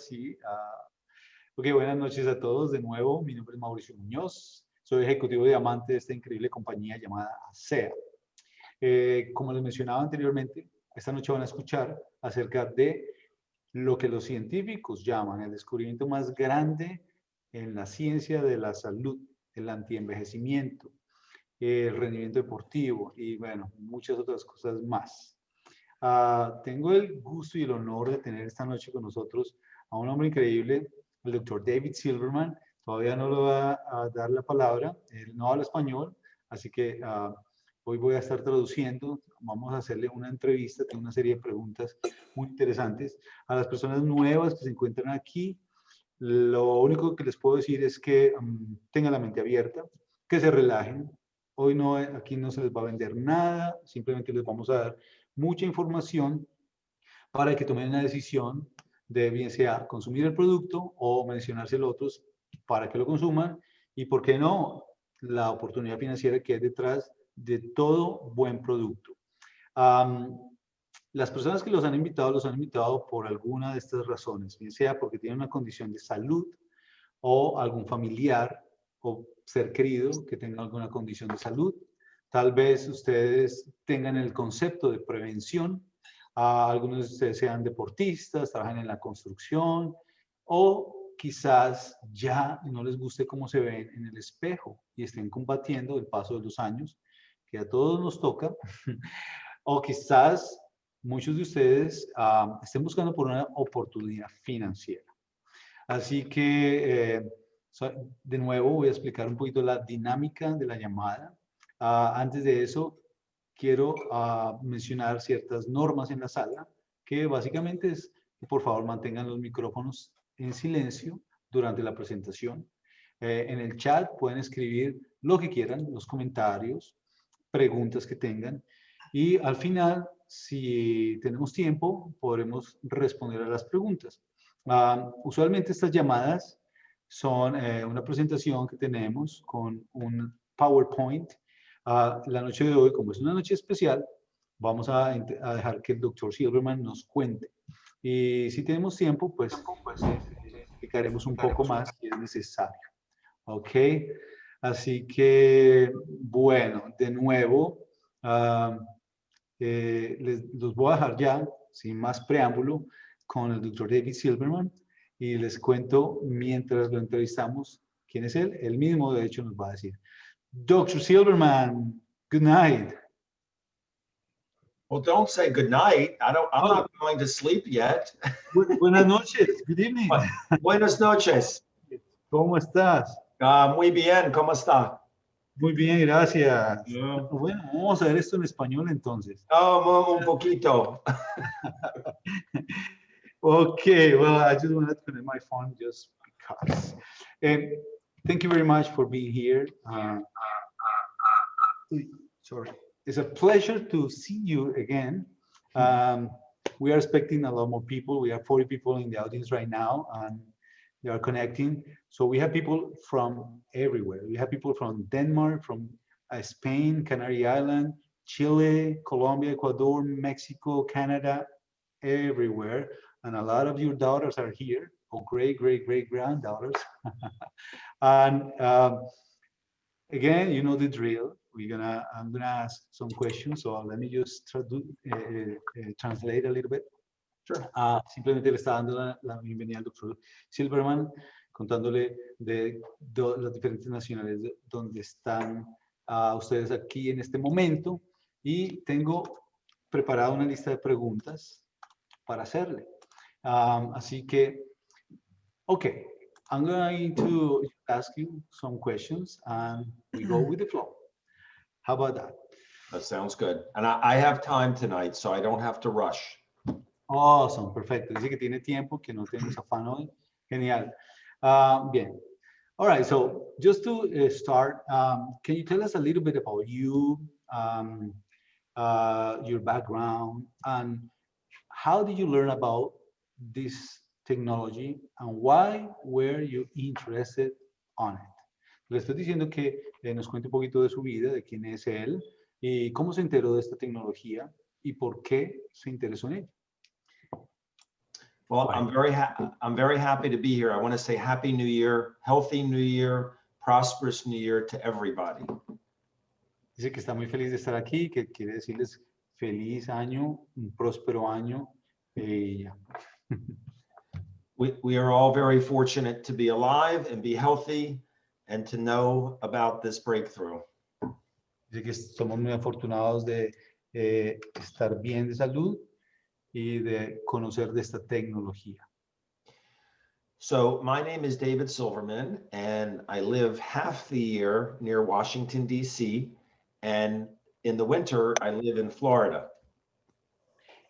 Sí, ok, buenas noches a todos de nuevo. Mi nombre es Mauricio Muñoz. Soy ejecutivo de Diamantes de esta increíble compañía llamada ASEA. Como les mencionaba anteriormente, esta noche van a escuchar acerca de lo que los científicos llaman el descubrimiento más grande en la ciencia de la salud, el antienvejecimiento, el rendimiento deportivo y, bueno, muchas otras cosas más. Tengo el gusto y el honor de tener esta noche con nosotros a un hombre increíble, el doctor David Silverman. Todavía no le voy a dar la palabra, él no habla español, así que hoy voy a estar traduciendo. Vamos a hacerle una entrevista, tengo una serie de preguntas muy interesantes. A las personas nuevas que se encuentran aquí, lo único que les puedo decir es que tengan la mente abierta, que se relajen. Hoy no, aquí no se les va a vender nada, simplemente les vamos a dar mucha información para que tomen una decisión de bien sea consumir el producto o mencionárselo a otros para que lo consuman y, ¿por qué no?, la oportunidad financiera que hay detrás de todo buen producto. Las personas que los han invitado por alguna de estas razones, bien sea porque tienen una condición de salud o algún familiar o ser querido que tenga alguna condición de salud. Tal vez ustedes tengan el concepto de prevención. Algunos de ustedes sean deportistas, trabajan en la construcción o quizás ya no les guste cómo se ven en el espejo y estén combatiendo el paso de los años, que a todos nos toca. O quizás muchos de ustedes estén buscando por una oportunidad financiera. Así que, de nuevo, voy a explicar un poquito la dinámica de la llamada. Antes de eso, quiero mencionar ciertas normas en la sala, que básicamente es que por favor mantengan los micrófonos en silencio durante la presentación. En el chat pueden escribir lo que quieran, los comentarios, preguntas que tengan. Y al final, si tenemos tiempo, podremos responder a las preguntas. Usualmente estas llamadas son una presentación que tenemos con un PowerPoint. La noche de hoy, como es una noche especial, vamos a dejar que el doctor Silverman nos cuente. Y si tenemos tiempo, pues explicaremos un poco más si es necesario. ¿Ok? Así que, bueno, de nuevo, los voy a dejar ya, sin más preámbulo, con el doctor David Silverman y les cuento mientras lo entrevistamos quién es él. Él mismo, de hecho, nos va a decir. Dr. Silverman, good night. Well, don't say good night. I'm not going to sleep yet. Buenas noches. Good evening. Buenas noches. ¿Cómo estás? Muy bien. ¿Cómo está? Muy bien, gracias. Bueno, vamos a ver esto en español entonces. Oh, un poquito. Okay, well, I just wanted to connect my phone just because. Thank you very much for being here. Sorry. It's a pleasure to see you again. We are expecting a lot more people. We have 40 people in the audience right now, and they are connecting. So we have people from everywhere. We have people from Denmark, from Spain, Canary Island, Chile, Colombia, Ecuador, Mexico, Canada, everywhere. And a lot of your daughters are here, or great, great, great granddaughters. And again, you know the drill. I'm gonna ask some questions, so let me just translate a little bit. Sure. Simplemente le está dando la bienvenida al doctor Silverman, contándole de las diferentes nacionales donde están ustedes aquí en este momento, y tengo preparada una lista de preguntas para hacerle. Así que, okay, I'm going to ask you some questions and we go with the flow. How about that? That sounds good. And I have time tonight, so I don't have to rush. Awesome, perfecto. Dice que tiene tiempo, que no tenemos afán hoy. Genial. Bien. All right, so just to start, can you tell us a little bit about you, your background, and how did you learn about this technology, and why were you interested on it? Le estoy diciendo que nos cuente un poquito de su vida, de quién es él, y cómo se enteró de esta tecnología, y por qué se interesó en ella. Well, I'm very happy to be here. I want to say Happy New Year, healthy New Year, prosperous New Year to everybody. Dice que está muy feliz de estar aquí, que quiere decirles feliz año, un próspero año. Ya. We are all very fortunate to be alive and be healthy and to know about this breakthrough. Dice que somos muy afortunados de estar bien de salud y de conocer de esta tecnología. So my name is David Silverman, and I live half the year near Washington, D.C., and in the winter, I live in Florida.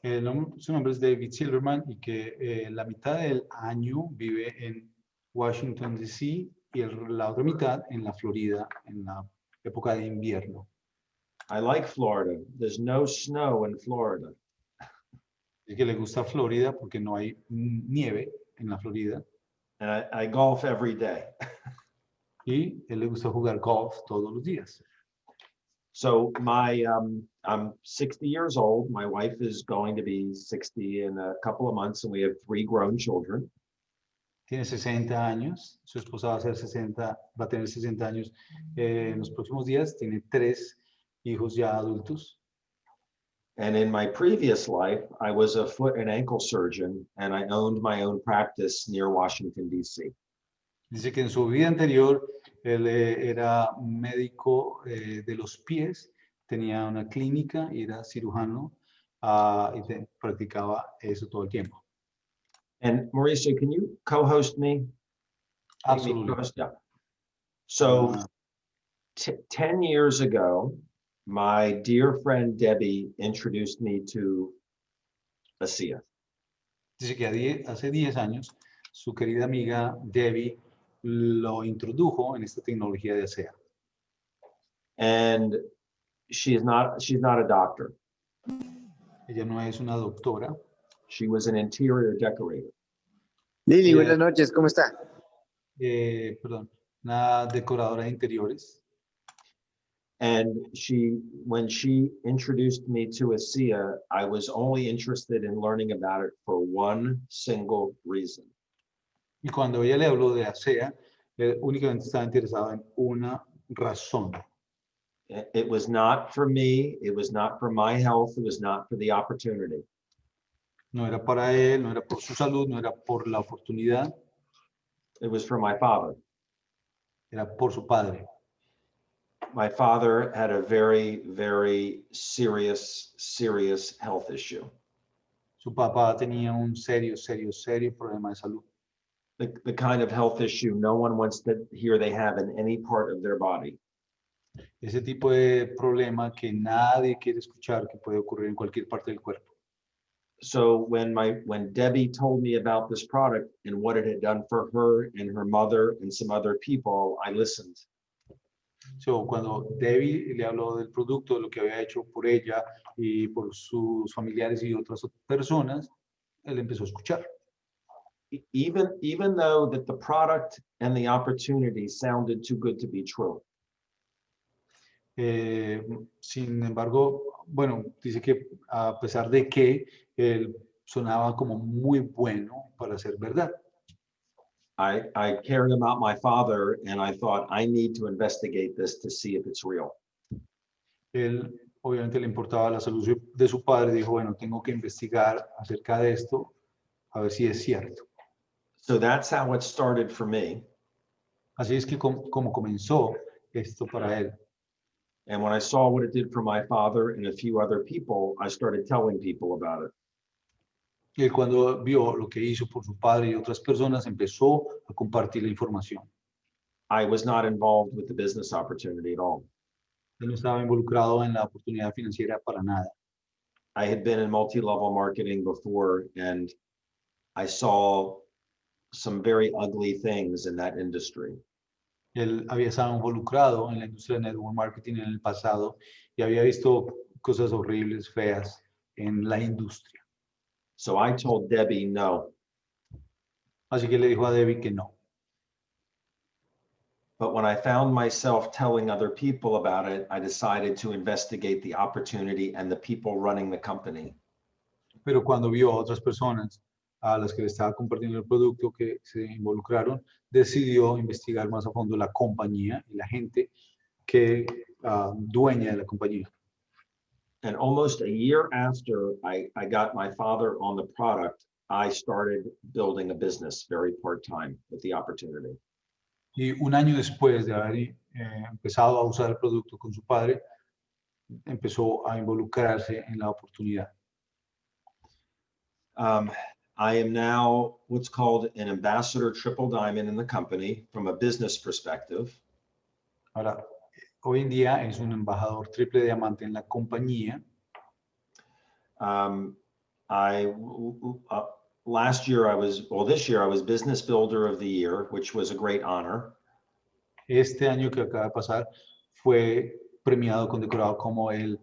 Su nombre es David Silverman y que la mitad del año vive en Washington, D.C. y la otra mitad en la Florida, en la época de invierno. I like Florida. There's no snow in Florida. Es que le gusta Florida porque no hay nieve en la Florida. And I golf every day. Y él le gusta jugar golf todos los días. So I'm 60 years old. My wife is going to be 60 in a couple of months, and we have 3 grown children. Tiene 60 años, su esposa va a tener 60 años en los próximos días, tiene 3 hijos ya adultos. And in my previous life, I was a foot and ankle surgeon, and I owned my own practice near Washington, D.C. Dice que en su vida anterior él era médico de los pies, tenía una clínica y era cirujano y practicaba eso todo el tiempo. And Mauricio, can you co-host me? Absolutely. Yeah. So 10 years ago, my dear friend Debbie introduced me to ASEA. Dice que hace 10 años su querida amiga Debbie lo introdujo en esta tecnología de ASEA. And she's not a doctor. Ella no es una doctora. She was an interior decorator. Lili, buenas noches, ¿cómo está? Perdón, una decoradora de interiores. And when she introduced me to ASEA, I was only interested in learning about it for one single reason. Y cuando ella le habló de ASEA, únicamente estaba interesado en una razón. It was not for me, it was not for my health, it was not for the opportunity. No era para él, no era por su salud, no era por la oportunidad. It was for my father. Era por su padre. My father had a very, very serious health issue. Su papá tenía un serio problema de salud. The kind of health issue no one wants to hear they have in any part of their body. Ese tipo de problema que nadie quiere escuchar que puede ocurrir en cualquier parte del cuerpo. So when Debbie told me about this product and what it had done for her and her mother and some other people, I listened. So, cuando Debbie le habló del producto, de lo que había hecho por ella y por sus familiares y otras personas, él empezó a escuchar. Even though that the product and the opportunity sounded too good to be true. Sin embargo, bueno, dice que a pesar de que él sonaba como muy bueno para ser verdad. I cared about my father and I thought I need to investigate this to see if it's real. Él obviamente le importaba la salud de su padre, dijo, bueno, tengo que investigar acerca de esto, a ver si es cierto. So that's how it started for me. Así es que como comenzó esto para él. And when I saw what it did for my father and a few other people, I started telling people about it. Y él cuando vio lo que hizo por su padre y otras personas, empezó a compartir la información. I was not involved with the business opportunity at all. Él no estaba involucrado en la oportunidad financiera para nada. I had been in multi-level marketing before, and I saw some very ugly things in that industry. Él había estado involucrado en la industria de network marketing en el pasado y había visto cosas horribles, feas en la industria. So I told Debbie no. Así que le dijo a Debbie que no. But when I found myself telling other people about it, I decided to investigate the opportunity and the people running the company. Pero cuando vio a otras personas a las que le estaba compartiendo el producto que se involucraron, decidió investigar más a fondo la compañía y la gente que dueña de la compañía. And almost a year after I got my father on the product, I started building a business very part-time with the opportunity. Y un año después de haber empezado a usar el producto con su padre, empezó a involucrarse en la oportunidad. I am now what's called an ambassador triple diamond in the company from a business perspective. Ahora, hoy en día es un embajador triple diamante en la compañía. This year I was Business Builder of the Year, which was a great honor. Este año que acaba de pasar fue premiado, condecorado como el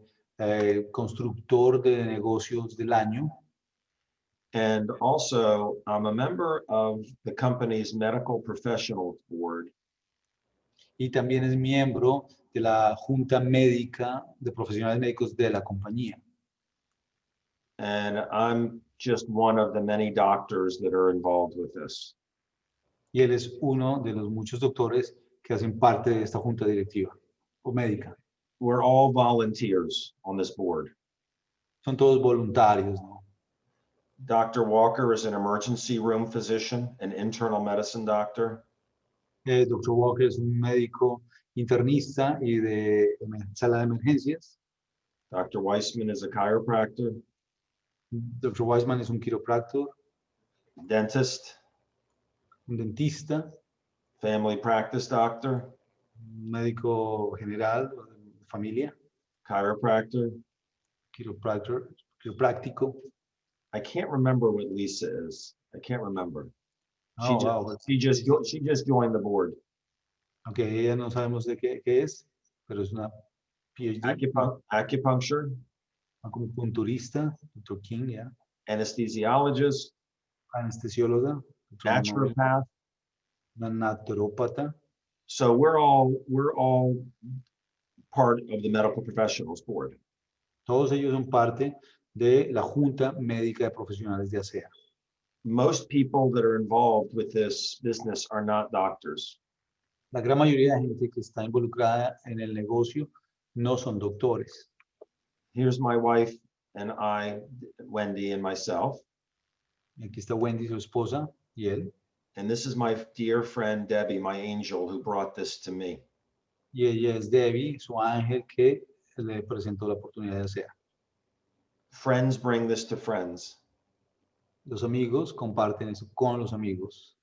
constructor de negocios del año. And also, I'm a member of the company's medical professionals board. Y también es miembro de la Junta Médica de Profesionales Médicos de la compañía. And I'm just one of the many doctors that are involved with this. Y él es uno de los muchos doctores que hacen parte de esta junta directiva o médica. We're all volunteers on this board. Son todos voluntarios, ¿no? Dr. Walker is an emergency room physician, an internal medicine doctor. Dr. Walker es un médico internista y de sala de emergencias. Dr. Weissman is a chiropractor. Dr. Weissman es un quiropráctor, Dentist, un dentista, family practice doctor, un médico general de familia, chiropractor. quiropráctico. I can't remember what Lisa is. I can't remember. Wow. She just joined the board. Aunque ella no sabemos de qué es, pero es una PhD. Acupuncture. Acupunturista, Dr. King, yeah. Anesthesiologist. Anestesióloga. Naturopath. Una naturópata. So we're all part of the medical professionals board. Todos ellos son parte de la Junta Médica de Profesionales de ASEA. Most people that are involved with this business are not doctors. La gran mayoría de gente que está involucrada en el negocio no son doctores. Here's my wife and I, Wendy and myself. Aquí está Wendy, su esposa, y él. And this is my dear friend, Debbie, my angel, who brought this to me. Y ella es Debbie, su ángel, que le presentó la oportunidad de ASEA. Friends bring this to friends. Los amigos comparten eso con los amigos.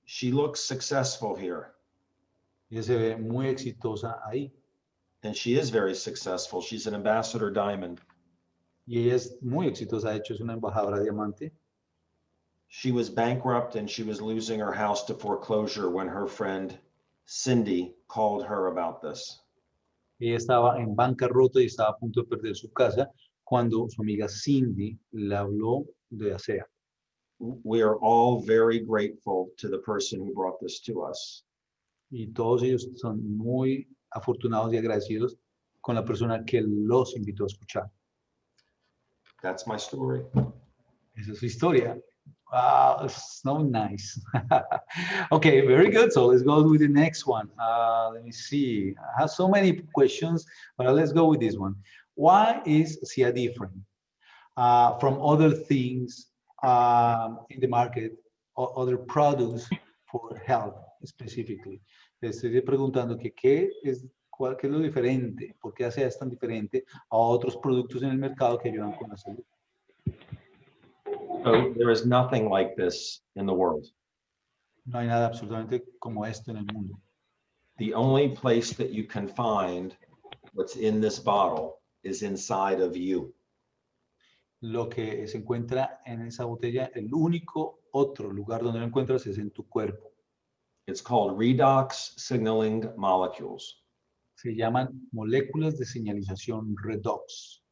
She looks successful here. Ella se ve muy exitosa ahí. And she is very successful. She's an ambassador diamond. Y ella es muy exitosa, de hecho es una embajadora diamante. She was bankrupt and she was losing her house to foreclosure when her friend Cindy called her about this. Ella estaba en bancarrota y estaba a punto de perder su casa cuando su amiga Cindy le habló de ASEA. We are all very grateful to the person who brought this to us. Y todos ellos son muy afortunados y agradecidos con la persona que los invitó a escuchar. That's my story. Esa es su historia. Wow, it's so nice. Okay, very good. So let's go with the next one. Let me see. I have so many questions, but let's go with this one. Why is ASEA different from other things in the market or other products for health specifically? Le estoy preguntando que qué es lo diferente, por qué ASEA es tan diferente a otros productos en el mercado que ayudan con la salud. So there is nothing like this in the world. No hay nada absolutamente como esto en el mundo. The only place that you can find what's in this bottle is inside of you. Lo que se encuentra en esa botella, el único otro lugar donde lo encuentras es en tu cuerpo. It's called redox signaling molecules. Se llaman moléculas de señalización redox.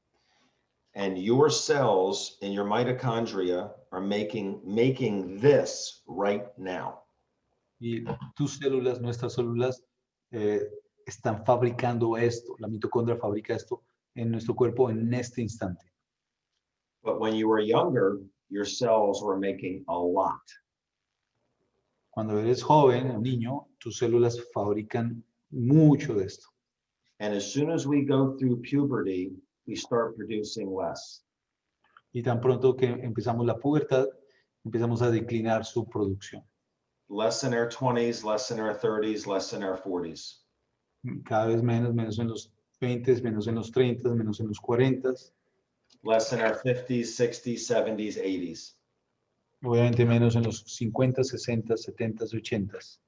And your cells in your mitochondria are making this right now. Y tus células, nuestras células, están fabricando esto. La mitocondria fabrica esto en nuestro cuerpo en este instante. But when you were younger, your cells were making a lot. Cuando eres joven o niño, tus células fabrican mucho de esto. And as soon as we go through puberty, we start producing less. Y tan pronto que empezamos la pubertad, empezamos a declinar su producción. Less in our 20s, less in our 30s, less in our 40s. Cada vez menos, menos en los 20, menos en los 30, menos en los 40. Less in our 50s, 60s, 70s, 80s. Obviamente menos en los 50, 60, 70, 80.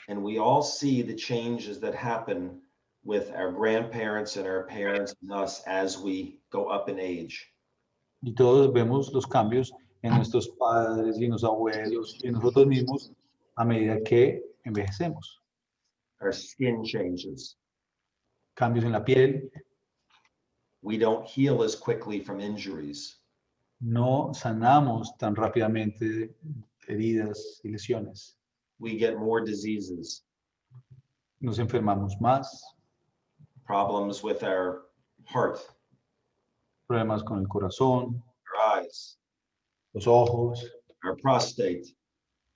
And we all see the changes that happen with our grandparents and our parents and us as we go up in age. Y todos vemos los cambios en nuestros padres y en los abuelos y en nosotros mismos a medida que envejecemos. Our skin changes. Cambios en la piel, We don't heal as quickly from injuries. no sanamos tan rápidamente heridas y lesiones. We get more diseases, Nos enfermamos más, problems with our heart, problemas con el corazón, our eyes, los ojos, our prostate,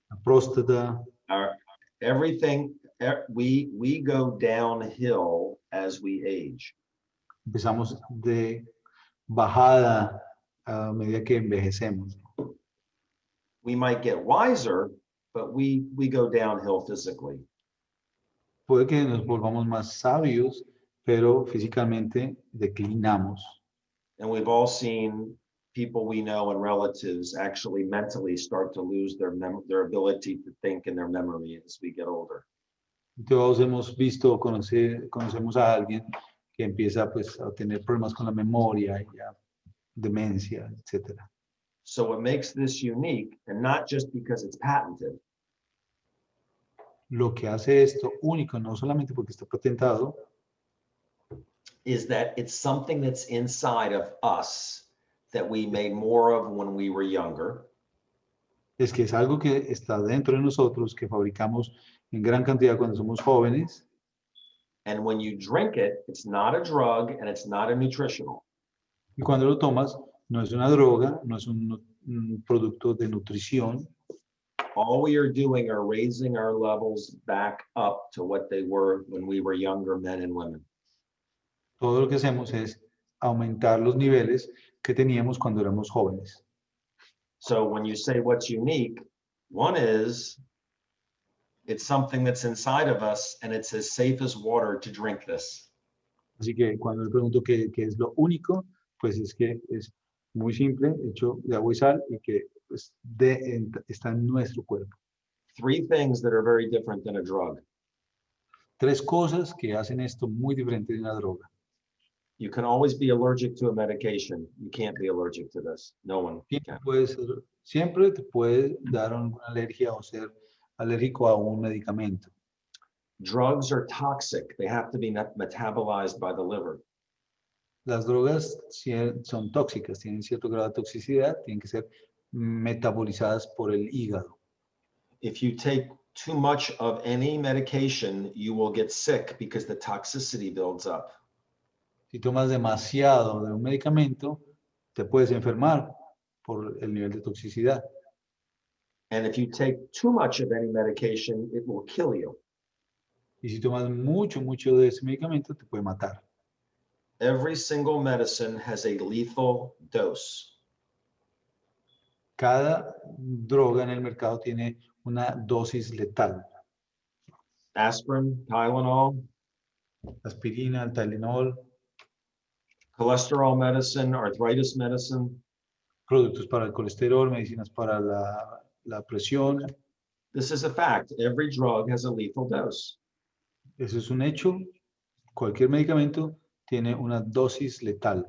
la próstata. our everything. We go downhill as we age. Empezamos de bajada a medida que envejecemos. We might get wiser, but we go downhill physically. Puede que nos volvamos más sabios, pero físicamente declinamos. And we've all seen people we know and relatives actually mentally start to lose their ability to think and their memory as we get older. Todos hemos visto, conocemos a alguien que empieza pues, a tener problemas con la memoria, y a demencia, etc. So what makes this unique, and not just because it's patented, Lo que hace esto único, no solamente porque está patentado, is that it's something that's inside of us that we made more of when we were younger. es que es algo que está dentro de nosotros, que fabricamos en gran cantidad cuando somos jóvenes. And when you drink it, it's not a drug and it's not a nutritional. Y cuando lo tomas, no es una droga, no es un producto de nutrición. All we are doing are raising our levels back up to what they were when we were younger men and women. Todo lo que hacemos es aumentar los niveles que teníamos cuando éramos jóvenes. So when you say what's unique, one is it's something that's inside of us and it's as safe as water to drink this. Así que cuando le pregunto qué es lo único, pues es que es muy simple, hecho de agua y sal y que pues, está en nuestro cuerpo. Three things that are very different than a drug. 3 cosas que hacen esto muy diferente de una droga. You can always be allergic to a medication. You can't be allergic to this. No one can. Siempre te puede dar alguna alergia o ser alérgico a un medicamento. Drugs are toxic. They have to be metabolized by the liver. Las drogas son tóxicas, tienen cierto grado de toxicidad, tienen que ser metabolizadas por el hígado. If you take too much of any medication, you will get sick because the toxicity builds up. Si tomas demasiado de un medicamento, te puedes enfermar por el nivel de toxicidad. And if you take too much of any medication, it will kill you. Y si tomas mucho de ese medicamento, te puede matar. Every single medicine has a lethal dose. Cada droga en el mercado tiene una dosis letal. Aspirin, Tylenol, Aspirina, el Tylenol, cholesterol medicine, arthritis medicine. productos para el colesterol, medicinas para la presión. This is a fact. Every drug has a lethal dose. Eso es un hecho. Cualquier medicamento tiene una dosis letal.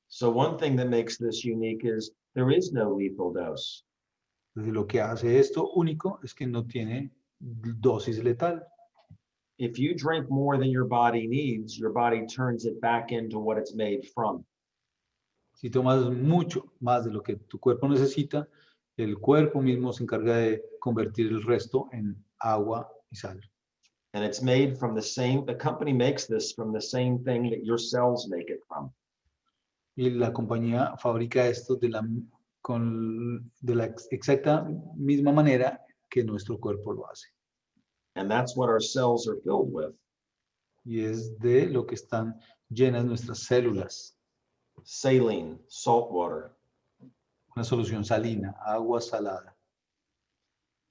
So one thing that makes this unique is there is no lethal dose. Entonces, lo que hace esto único es que no tiene dosis letal. If you drink more than your body needs, your body turns it back into what it's made from. Si tomas mucho más de lo que tu cuerpo necesita, el cuerpo mismo se encarga de convertir el resto en agua y sal. And it's made from the company makes this from the same thing that your cells make it from. Y la compañía fabrica esto de de la exacta misma manera que nuestro cuerpo lo hace. And that's what our cells are filled with. Y es de lo que están llenas nuestras células. Saline, salt water. Una solución salina, agua salada.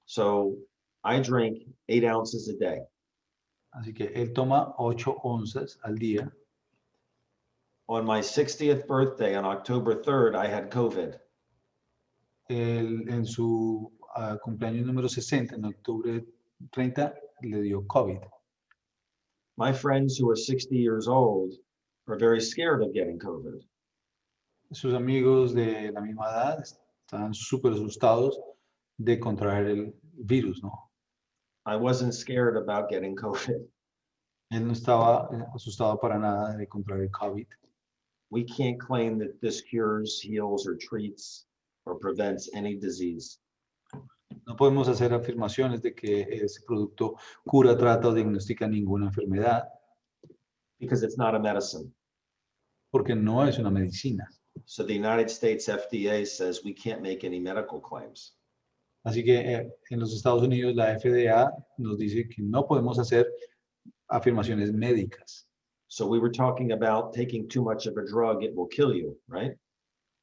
So I drink 8 ounces a day. Así que él toma 8 onzas al día. On my 60th birthday on October 3rd, I had COVID. En su cumpleaños número 60, en octubre 30, le dio COVID. My friends who are 60 years old are very scared of getting COVID. Sus amigos de la misma edad estaban súper asustados de contraer el virus, ¿no? I wasn't scared about getting COVID. Él no estaba asustado para nada de contraer el COVID. We can't claim that this cures, heals, or treats or prevents any disease. No podemos hacer afirmaciones de que ese producto cura, trata o diagnostica ninguna enfermedad, Because it's not a medicine. porque no es una medicina. So the United States FDA says we can't make any medical claims. Así que en los Estados Unidos la FDA nos dice que no podemos hacer afirmaciones médicas. So we were talking about taking too much of a drug, it will kill you, right?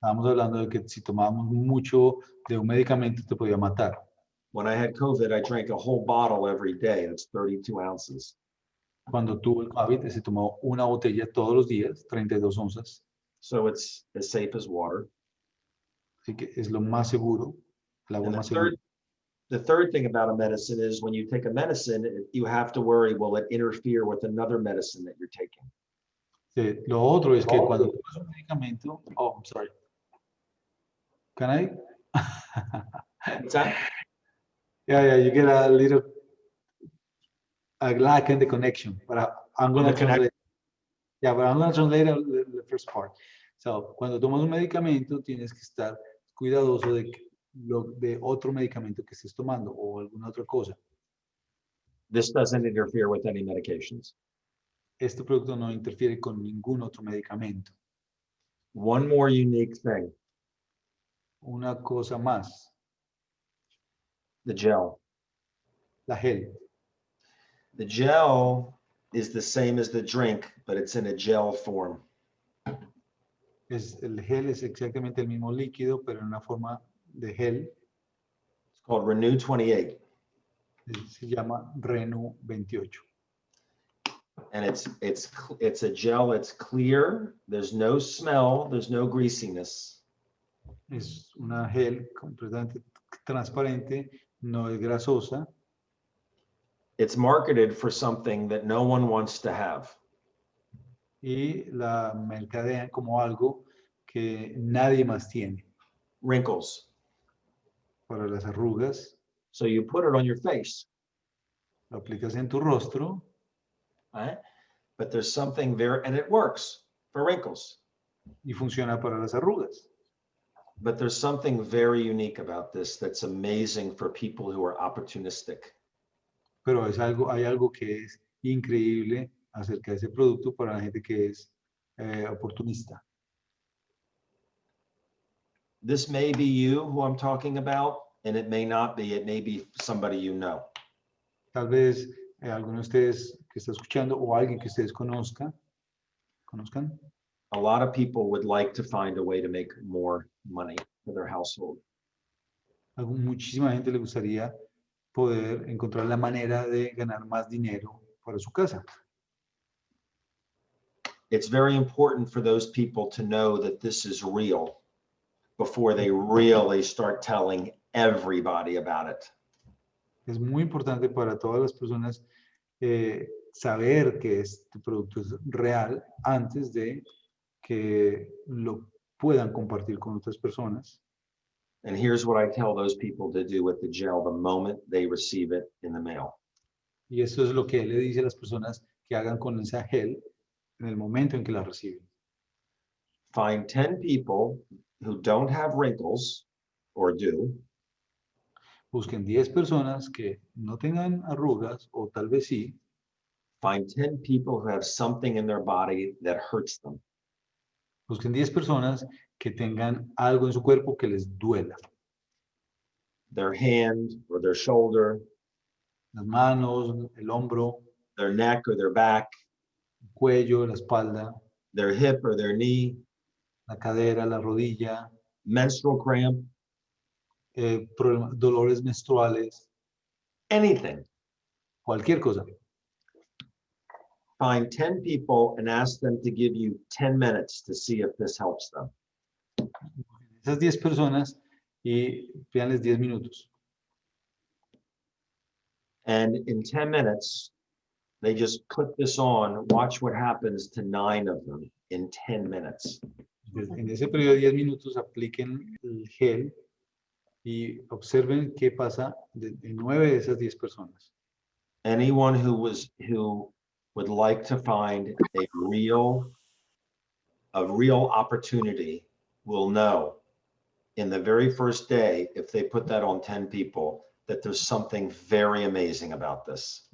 Estábamos hablando de que si tomábamos mucho de un medicamento te podía matar. When I had COVID, I drank a whole bottle every day. That's 32 ounces. Cuando tuvo el COVID se tomó una botella todos los días, 32 onzas. So it's as safe as water. Así que es lo más seguro, el agua And más segura. the third thing about a medicine is when you take a medicine, you have to worry, will it interfere with another medicine that you're taking? Sí, lo otro es que cuando tomas un medicamento, oh, I'm sorry. Can I? What's that? Yeah, you get a little lack in the connection, but I'm going to translate. Yeah, but I'm going to translate the first part. So, cuando tomas un medicamento, tienes que estar cuidadoso de otro medicamento que estés tomando o alguna otra cosa. This doesn't interfere with any medications. Este producto no interfiere con ningún otro medicamento. One more unique thing, Una cosa más, the gel. la gel. The gel is the same as the drink, but it's in a gel form. El gel es exactamente el mismo líquido, pero en una forma de gel. It's called Renew 28. Se llama Renew 28. And it's a gel, it's clear, there's no smell, there's no greasiness. Es una gel completamente transparente, no es grasosa. It's marketed for something that no one wants to have. Y la mercadean como algo que nadie más tiene. Wrinkles. Para las arrugas. So you put it on your face. Lo aplicas en tu rostro. Right? But there's something there, and it works for wrinkles. Y funciona para las arrugas. But there's something very unique about this that's amazing for people who are opportunistic. Pero hay algo que es increíble acerca de ese producto para la gente que es oportunista. This may be you who I'm talking about, and it may not be. It may be somebody you know. Tal vez alguno de ustedes que está escuchando o alguien que ustedes conozcan. A lot of people would like to find a way to make more money for their household. Muchísima gente le gustaría poder encontrar la manera de ganar más dinero para su casa. It's very important for those people to know that this is real before they really start telling everybody about it. Es muy importante para todas las personas saber que este producto es real antes de que lo puedan compartir con otras personas. And here's what I tell those people to do with the gel the moment they receive it in the mail. Y eso es lo que él le dice a las personas que hagan con esa gel en el momento en que la reciben. Find 10 people who don't have wrinkles or do. Busquen 10 personas que no tengan arrugas o tal vez sí. Find 10 people who have something in their body that hurts them. Busquen 10 personas que tengan algo en su cuerpo que les duela. Their hand or their shoulder, Las manos, el hombro, their neck or their back, el cuello, la espalda, their hip or their knee, la cadera, la rodilla, menstrual cramp, dolores menstruales, anything. cualquier cosa. Find 10 people and ask them to give you 10 minutes to see if this helps them. Esas 10 personas y pídanles 10 minutos. And in 10 minutes, they just put this on, watch what happens to 9 of them in 10 minutes. En ese periodo de 10 minutos apliquen el gel y observen qué pasa de 9 de esas 10 personas. Anyone who would like to find a real opportunity will know in the very first day, if they put that on 10 people, that there's something very amazing about this.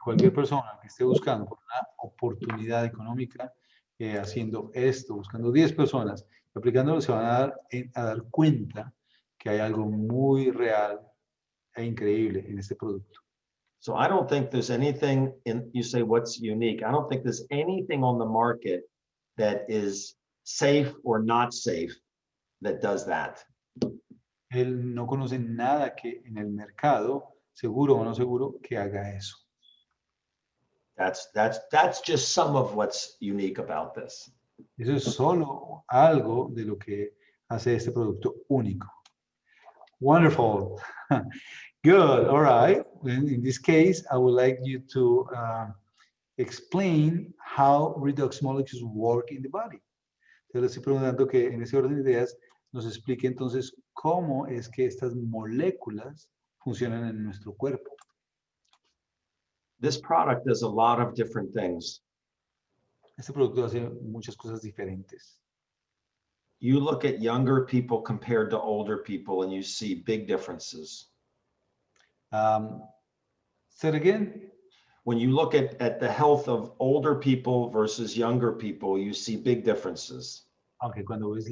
Cualquier persona que esté buscando por una oportunidad económica, haciendo esto, buscando 10 personas, aplicándolo, se van a dar cuenta que hay algo muy real e increíble en este producto. So I don't think there's anything you say what's unique. I don't think there's anything on the market that is safe or not safe that does that. Él no conoce nada que en el mercado, seguro o no seguro, que haga eso. That's just some of what's unique about this. Eso es solo algo de lo que hace este producto único. Wonderful. Good. All right. In this case, I would like you to explain how redox molecules work in the body. Entonces, le estoy preguntando que en ese orden de ideas nos explique entonces cómo es que estas moléculas funcionan en nuestro cuerpo. This product does a lot of different things. Este producto hace muchas cosas diferentes. You look at younger people compared to older people and you see big differences. Say it again. When you look at the health of older people versus younger people, you see big differences. Aunque cuando ves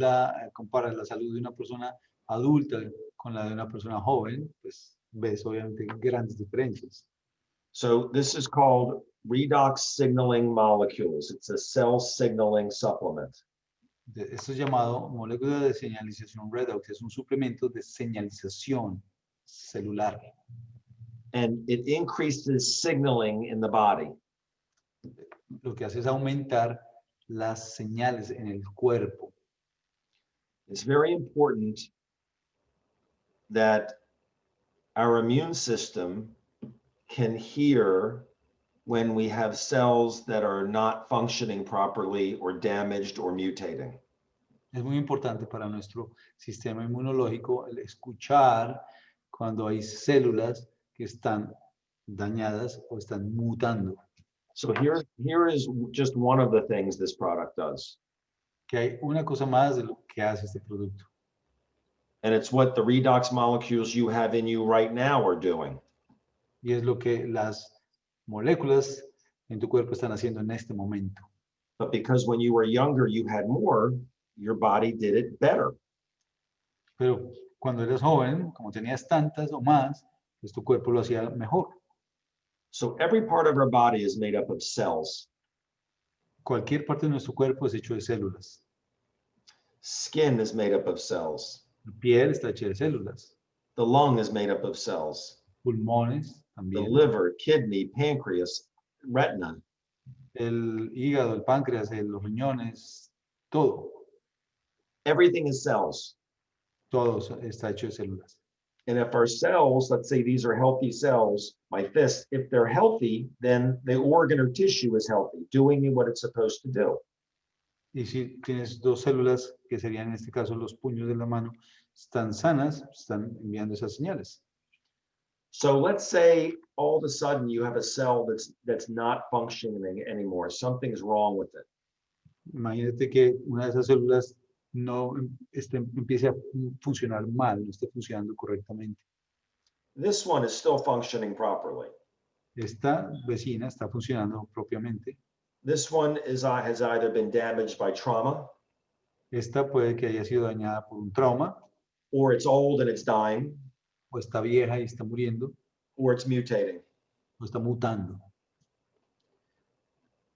comparas la salud de una persona adulta con la de una persona joven, pues ves obviamente grandes diferencias. So this is called redox signaling molecules. It's a cell signaling supplement. Esto es llamado molécula de señalización redox, es un suplemento de señalización celular. And it increases signaling in the body. Lo que hace es aumentar las señales en el cuerpo. It's very important that our immune system can hear when we have cells that are not functioning properly or damaged or mutating. Es muy importante para nuestro sistema inmunológico el escuchar cuando hay células que están dañadas o están mutando. So here is just one of the things this product does. Que hay una cosa más de lo que hace este producto. And it's what the redox molecules you have in you right now are doing. Y es lo que las moléculas en tu cuerpo están haciendo en este momento. But because when you were younger, you had more, your body did it better. Pero cuando eras joven, como tenías tantas o más, pues tu cuerpo lo hacía mejor. So every part of our body is made up of cells. Cualquier parte de nuestro cuerpo es hecho de células. Skin is made up of cells. La piel está hecha de células. The lung is made up of cells. Pulmones The también. liver, kidney, pancreas, retina. El hígado, el páncreas, los riñones, todo. Everything is cells. Todo está hecho de células. And if our cells, let's say these are healthy cells like this, if they're healthy, then the organ or tissue is healthy, doing what it's supposed to do. Y si tienes dos células, que serían en este caso los puños de la mano, están sanas, están enviando esas señales. So let's say all of a sudden you have a cell that's not functioning anymore. Something's wrong with it. Imagínate que una de esas células no empiece a funcionar mal, no esté funcionando correctamente. This one is still functioning properly. Esta vecina está funcionando propiamente. This one has either been damaged by trauma Esta puede que haya sido dañada por un trauma, or it's old and it's dying, o está vieja y está muriendo, or it's mutating. o está mutando.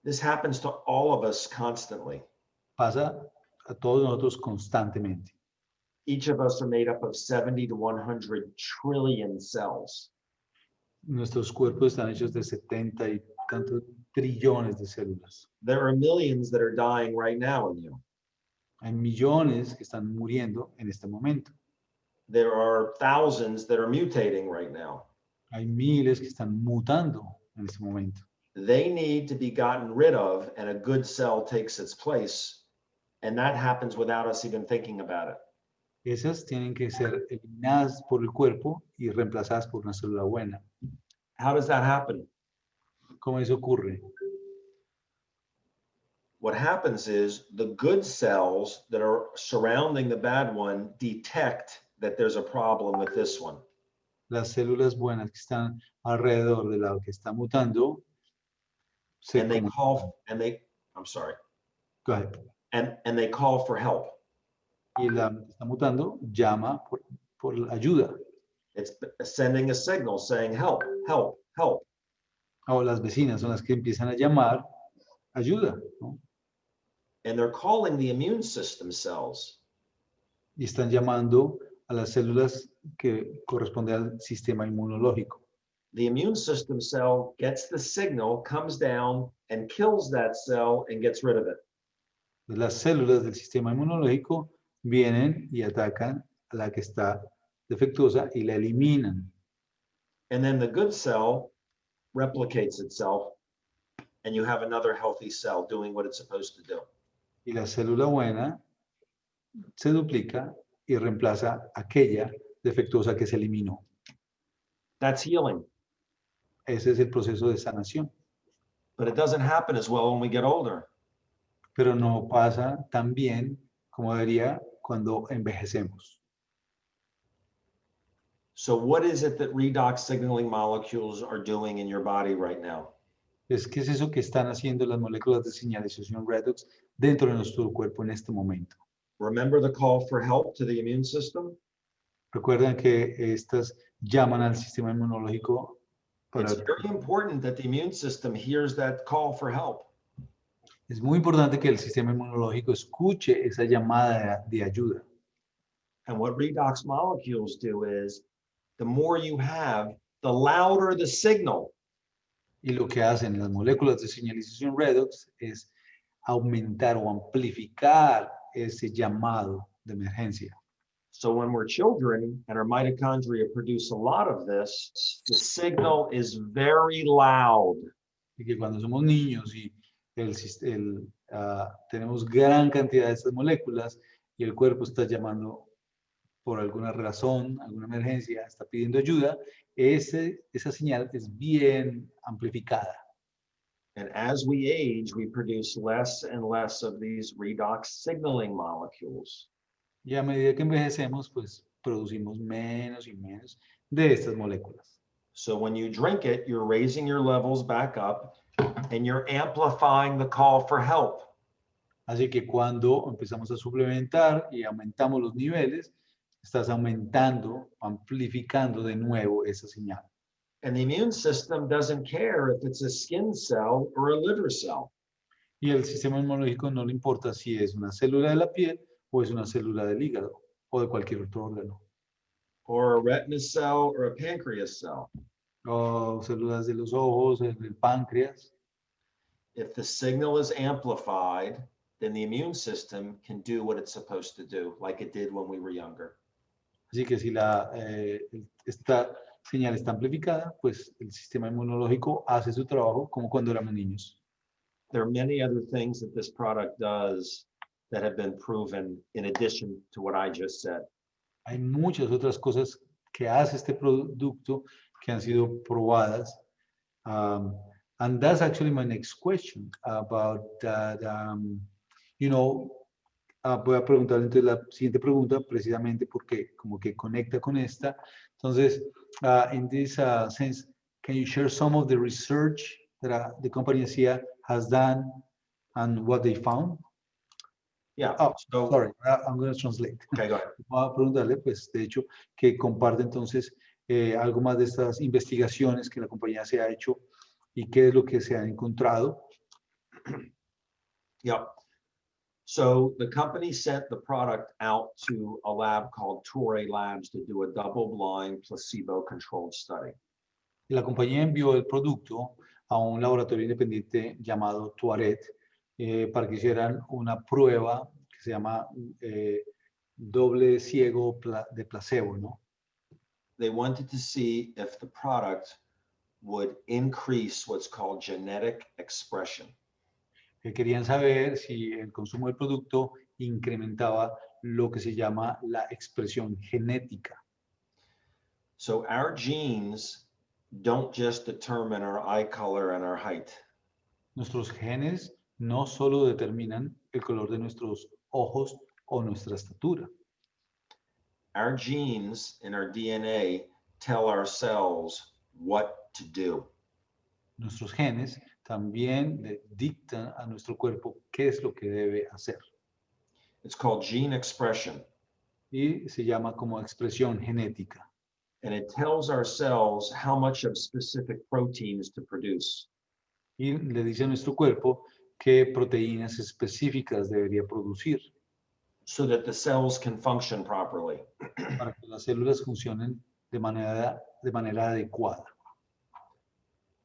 This happens to all of us constantly. Pasa a todos nosotros constantemente. Each of us are made up of 70 to 100 trillion cells. Nuestros cuerpos están hechos de 70 y tantos trillones de células. There are millions that are dying right now in you. Hay millones que están muriendo en este momento. There are thousands that are mutating right now. Hay miles que están mutando en este momento. They need to be gotten rid of, and a good cell takes its place. And that happens without us even thinking about it. Esas tienen que ser eliminadas por el cuerpo y reemplazadas por una célula buena. How does that happen? ¿Cómo eso ocurre? What happens is the good cells that are surrounding the bad one detect that there's a problem with this one. Las células buenas que están alrededor de la que está mutando se And they comunican. call, and they, I'm sorry, Go ahead. and they call for help. Y la que está mutando llama por ayuda. It's sending a signal saying, help, help, help. O las vecinas son las que empiezan a llamar ayuda, ¿no? And they're calling the immune system cells. Y están llamando a las células que corresponden al sistema inmunológico. The immune system cell gets the signal, comes down and kills that cell and gets rid of it. Las células del sistema inmunológico vienen y atacan a la que está defectuosa y la eliminan. And then the good cell replicates itself, and you have another healthy cell doing what it's supposed to do. Y la célula buena se duplica y reemplaza aquella defectuosa que se eliminó. That's healing. Ese es el proceso de sanación. But it doesn't happen as well when we get older. Pero no pasa tan bien como debería cuando envejecemos. So what is it that redox signaling molecules are doing in your body right now? ¿Qué es eso que están haciendo las moléculas de señalización redox dentro de nuestro cuerpo en este momento? Remember the call for help to the immune system? Recuerden que estas llaman al sistema inmunológico para... It's very important that the immune system hears that call for help. Es muy importante que el sistema inmunológico escuche esa llamada de ayuda. And what redox molecules do is, the more you have, the louder the signal. Y lo que hacen las moléculas de señalización redox es aumentar o amplificar ese llamado de emergencia. So when we're children and our mitochondria produce a lot of this, the signal is very loud. Y que cuando somos niños y tenemos gran cantidad de estas moléculas y el cuerpo está llamando por alguna razón, alguna emergencia, está pidiendo ayuda, esa señal es bien amplificada. And as we age, we produce less and less of these redox signaling molecules. Y a medida que envejecemos, pues producimos menos y menos de estas moléculas. So when you drink it, you're raising your levels back up and you're amplifying the call for help. Así que cuando empezamos a suplementar y aumentamos los niveles, estás aumentando, amplificando de nuevo esa señal. And the immune system doesn't care if it's a skin cell or a liver cell. Y el sistema inmunológico no le importa si es una célula de la piel o es una célula del hígado o de cualquier otro órgano. Or a retina cell or a pancreas cell. O células de los ojos, del páncreas. If the signal is amplified, then the immune system can do what it's supposed to do, like it did when we were younger. Así que si esta señal está amplificada, pues el sistema inmunológico hace su trabajo como cuando éramos niños. There are many other things that this product does that have been proven in addition to what I just said. Hay muchas otras cosas que hace este producto que han sido probadas. And that's actually my next question about that. Voy a preguntar entonces la siguiente pregunta precisamente porque como que conecta con esta. Entonces, in this sense, can you share some of the research that the company ASEA has done and what they found? Yeah. Oh, So, sorry, I'm going to translate. okay, go ahead. Voy a preguntarle, pues, de hecho, que comparte entonces algo más de estas investigaciones que la compañía se ha hecho y qué es lo que se ha encontrado. Yep. So the company sent the product out to a lab called Toray Labs to do a double-blind placebo-controlled study. La compañía envió el producto a un laboratorio independiente llamado Toiret para que hicieran una prueba que se llama doble ciego de placebo, ¿no? They wanted to see if the product would increase what's called genetic expression. Que querían saber si el consumo del producto incrementaba lo que se llama la expresión genética. So our genes don't just determine our eye color and our height. Nuestros genes no solo determinan el color de nuestros ojos o nuestra estatura. Our genes in our DNA tell our cells what to do. Nuestros genes también le dictan a nuestro cuerpo qué es lo que debe hacer. It's called gene expression. Y se llama como expresión genética. And it tells our cells how much of specific proteins to produce. Y le dice a nuestro cuerpo qué proteínas específicas debería producir so that the cells can function properly. para que las células funcionen de manera adecuada.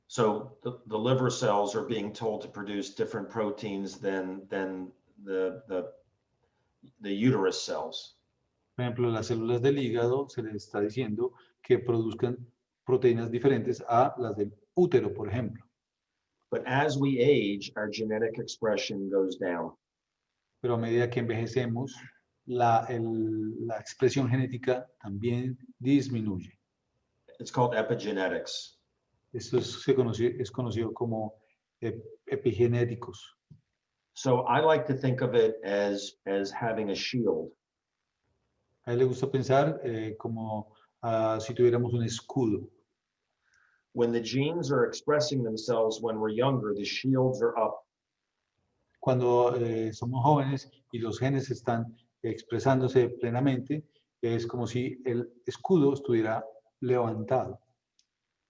So the liver cells are being told to produce different proteins than the uterus cells. Por ejemplo, las células del hígado se les está diciendo que produzcan proteínas diferentes a las del útero, por ejemplo. But as we age, our genetic expression goes down. Pero a medida que envejecemos, la expresión genética también disminuye. It's called epigenetics. Esto es conocido como epigenéticos. So I like to think of it as having a shield. A él le gusta pensar como si tuviéramos un escudo. When the genes are expressing themselves when we're younger, the shields are up. Cuando somos jóvenes y los genes están expresándose plenamente, es como si el escudo estuviera levantado.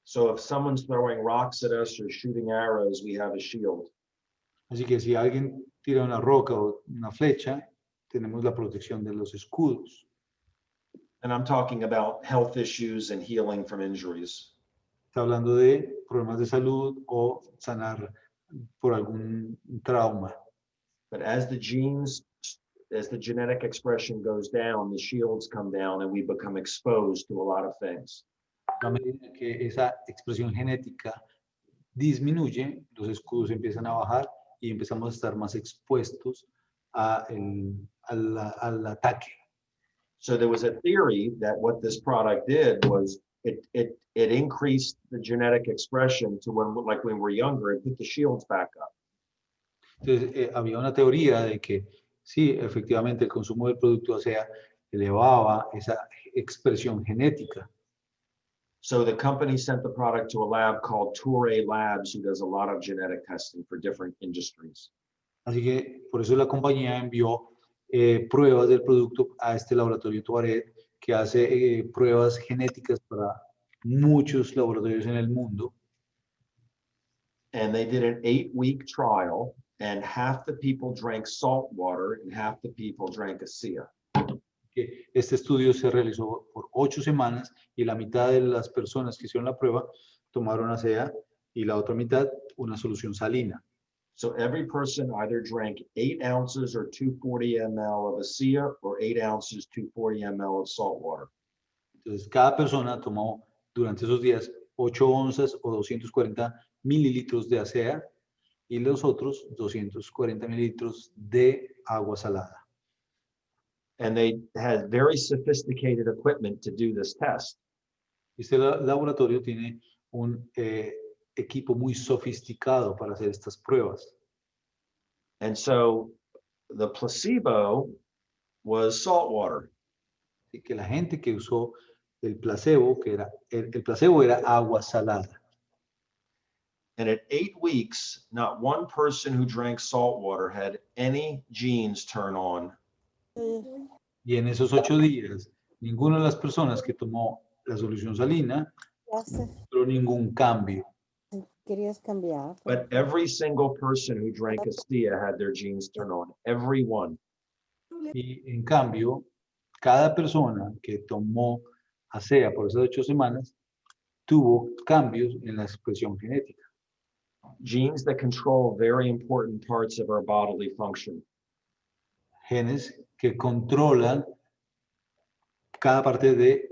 So if someone's throwing rocks at us or shooting arrows, we have a shield. Así que si alguien tira una roca o una flecha, tenemos la protección de los escudos. And I'm talking about health issues and healing from injuries. Está hablando de problemas de salud o sanar por algún trauma. But as the genetic expression goes down, the shields come down and we become exposed to a lot of things. A medida que esa expresión genética disminuye, los escudos empiezan a bajar y empezamos a estar más expuestos al ataque. So there was a theory that what this product did was it increased the genetic expression to when we're younger and put the shields back up. Entonces, había una teoría de que sí, efectivamente, el consumo del producto ASEA elevaba esa expresión genética. So the company sent the product to a lab called Toray Labs, who does a lot of genetic testing for different industries. Así que por eso la compañía envió pruebas del producto a este laboratorio Toiret, que hace pruebas genéticas para muchos laboratorios en el mundo. And they did an 8-week trial, and half the people drank salt water and half the people drank ASEA. Este estudio se realizó por 8 semanas y la mitad de las personas que hicieron la prueba tomaron ASEA y la otra mitad una solución salina. So every person either drank 8 ounces or 240 ml of ASEA or 8 ounces, 240 ml of salt water. Entonces, cada persona tomó durante esos días 8 onzas o 240 mililitros de ASEA y los otros 240 mililitros de agua salada. And they had very sophisticated equipment to do this test. Este laboratorio tiene un equipo muy sofisticado para hacer estas pruebas. And so the placebo was salt water. Así que la gente que usó el placebo, que era el placebo era agua salada. And at 8 weeks, not one person who drank salt water had any genes turn on. Y en esos 8 días, ninguna de las personas que tomó la solución salina Ya sé, mostró ningún cambio. querías cambiar. But every single person who drank ASEA had their genes turn on. Every one. Y en cambio, cada persona que tomó ASEA por esas 8 semanas tuvo cambios en la expresión genética. Genes that control very important parts of our bodily function. Genes que controlan cada parte de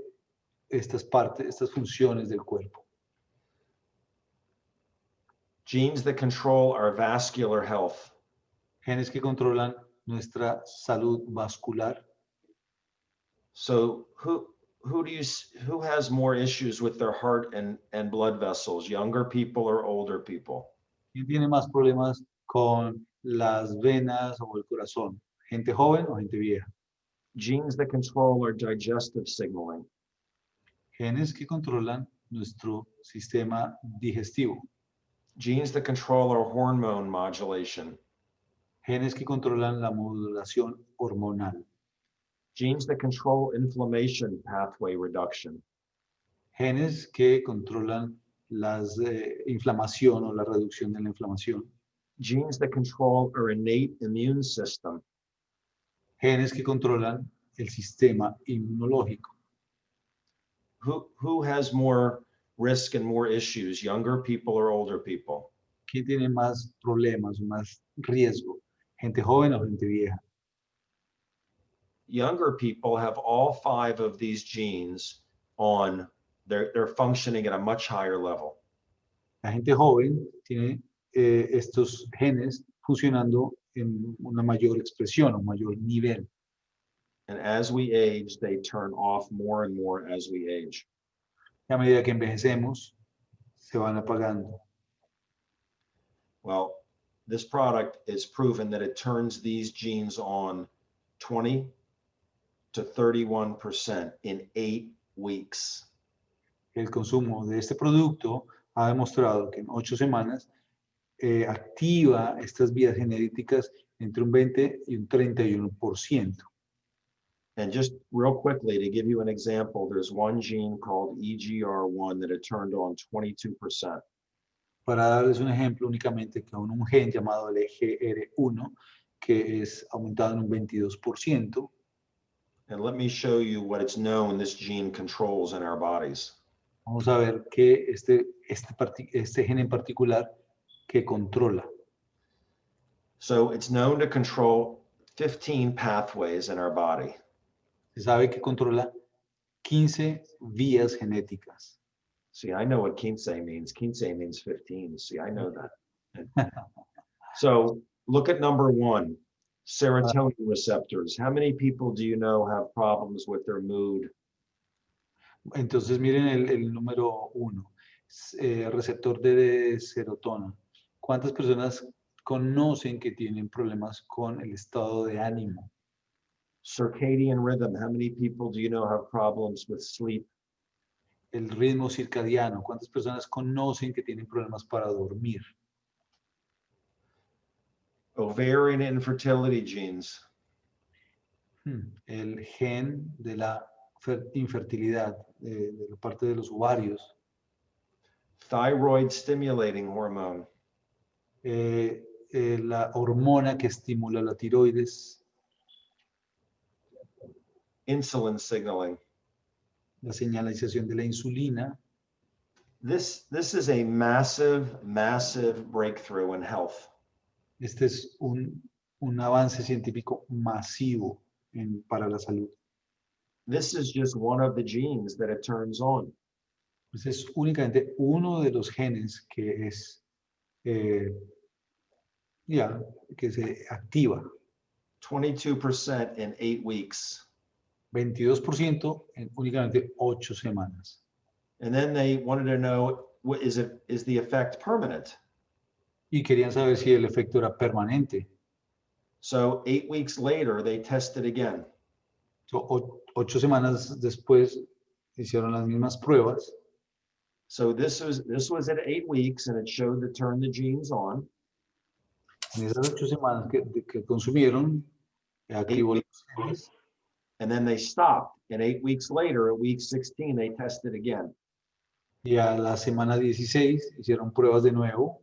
estas funciones del cuerpo. Genes that control our vascular health. Genes que controlan nuestra salud vascular. So who has more issues with their heart and blood vessels, younger people or older people? ¿Quién tiene más problemas con las venas o el corazón? ¿Gente joven o gente vieja? Genes that control our digestive signaling. Genes que controlan nuestro sistema digestivo. Genes that control our hormone modulation. Genes que controlan la modulación hormonal. Genes that control inflammation pathway reduction. Genes que controlan la inflamación o la reducción de la inflamación. Genes that control our innate immune system. Genes que controlan el sistema inmunológico. Who has more risk and more issues, younger people or older people? ¿Quién tiene más problemas, más riesgo? ¿Gente joven o gente vieja? Younger people have all 5 of these genes on. They're functioning at a much higher level. La gente joven tiene estos genes funcionando en una mayor expresión, un mayor nivel. And as we age, they turn off more and more as we age. Y a medida que envejecemos, se van apagando. Well, this product is proven that it turns these genes on 20 to 31% in 8 weeks. El consumo de este producto ha demostrado que en 8 semanas activa estas vías genéticas entre un 20 y un 31%. And just real quickly, to give you an example, there's one gene called EGR1 that it turned on 22%. Para darles un ejemplo únicamente, con un gen llamado el EGR1, que es aumentado en un 22%. And let me show you what it's known this gene controls in our bodies. Vamos a ver que este gen en particular que controla. So it's known to control 15 pathways in our body. Se sabe que controla 15 vías genéticas. See, I know what quince means. Quince means 15. See, I know that. So look at number 1, serotonin receptors. How many people do you know have problems with their mood? Entonces miren el número 1, receptor de serotona. ¿Cuántas personas conocen que tienen problemas con el estado de ánimo? Circadian rhythm. How many people do you know have problems with sleep? El ritmo circadiano. ¿Cuántas personas conocen que tienen problemas para dormir? Ovarian infertility genes. El gen de la infertilidad, de la parte de los ovarios. Thyroid stimulating hormone. La hormona que estimula la tiroides. Insulin signaling. La señalización de la insulina. This is a massive, massive breakthrough in health. Este es un avance científico masivo para la salud. This is just one of the genes that it turns on. Este es únicamente uno de los genes que es que se activa. 22% in 8 weeks. 22% en únicamente 8 semanas. And then they wanted to know, is the effect permanent? Y querían saber si el efecto era permanente. So 8 weeks later, they tested again. 8 semanas después hicieron las mismas pruebas. So this was at 8 weeks, and it showed the turn the genes on. En esas 8 semanas que consumieron, activó los genes, And then they stopped. And 8 weeks later, at week 16, they tested again. y a la semana 16 hicieron pruebas de nuevo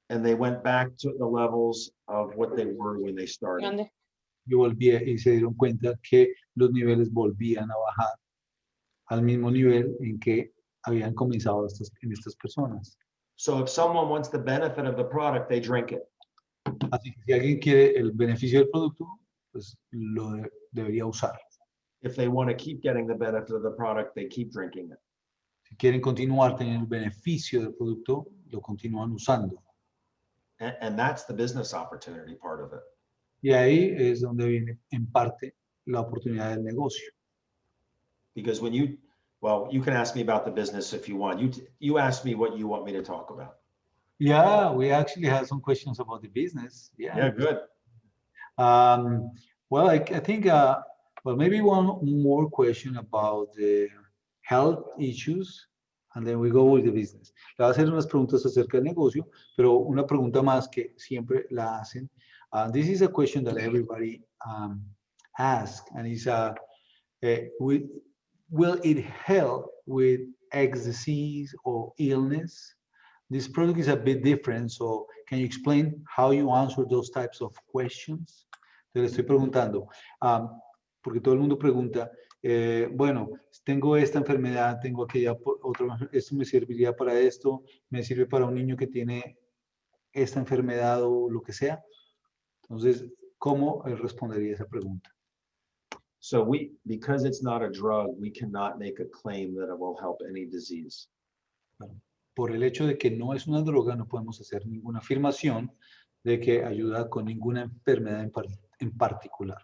And they went back to the levels of what they were when they started. y se dieron cuenta que los niveles volvían a bajar al mismo nivel en que habían comenzado en estas personas. So if someone wants the benefit of the product, they drink it. Así que si alguien quiere el beneficio del producto, pues lo debería usar. If they want to keep getting the benefit of the product, they keep drinking it. Si quieren continuar teniendo el beneficio del producto, lo continúan usando. And that's the business opportunity part of it. Y ahí es donde viene en parte la oportunidad del negocio. Because when you, well, you can ask me about the business if you want. You ask me what you want me to talk about. Yeah, we actually have some questions about the business. Yeah, good. Well, I think, well, maybe one more question about the health issues, and then we go with the business. Le voy a hacer unas preguntas acerca del negocio, pero una pregunta más que siempre la hacen. This is a question that everybody asks, and it's, will it help with X disease or illness? This product is a bit different, so can you explain how you answer those types of questions? Te le estoy preguntando, porque todo el mundo pregunta, bueno, tengo esta enfermedad, tengo aquella otra, esto me serviría para esto, me sirve para un niño que tiene esta enfermedad o lo que sea. Entonces, ¿cómo respondería esa pregunta? So because it's not a drug, we cannot make a claim that it will help any disease. Bueno, por el hecho de que no es una droga, no podemos hacer ninguna afirmación de que ayuda con ninguna enfermedad en particular.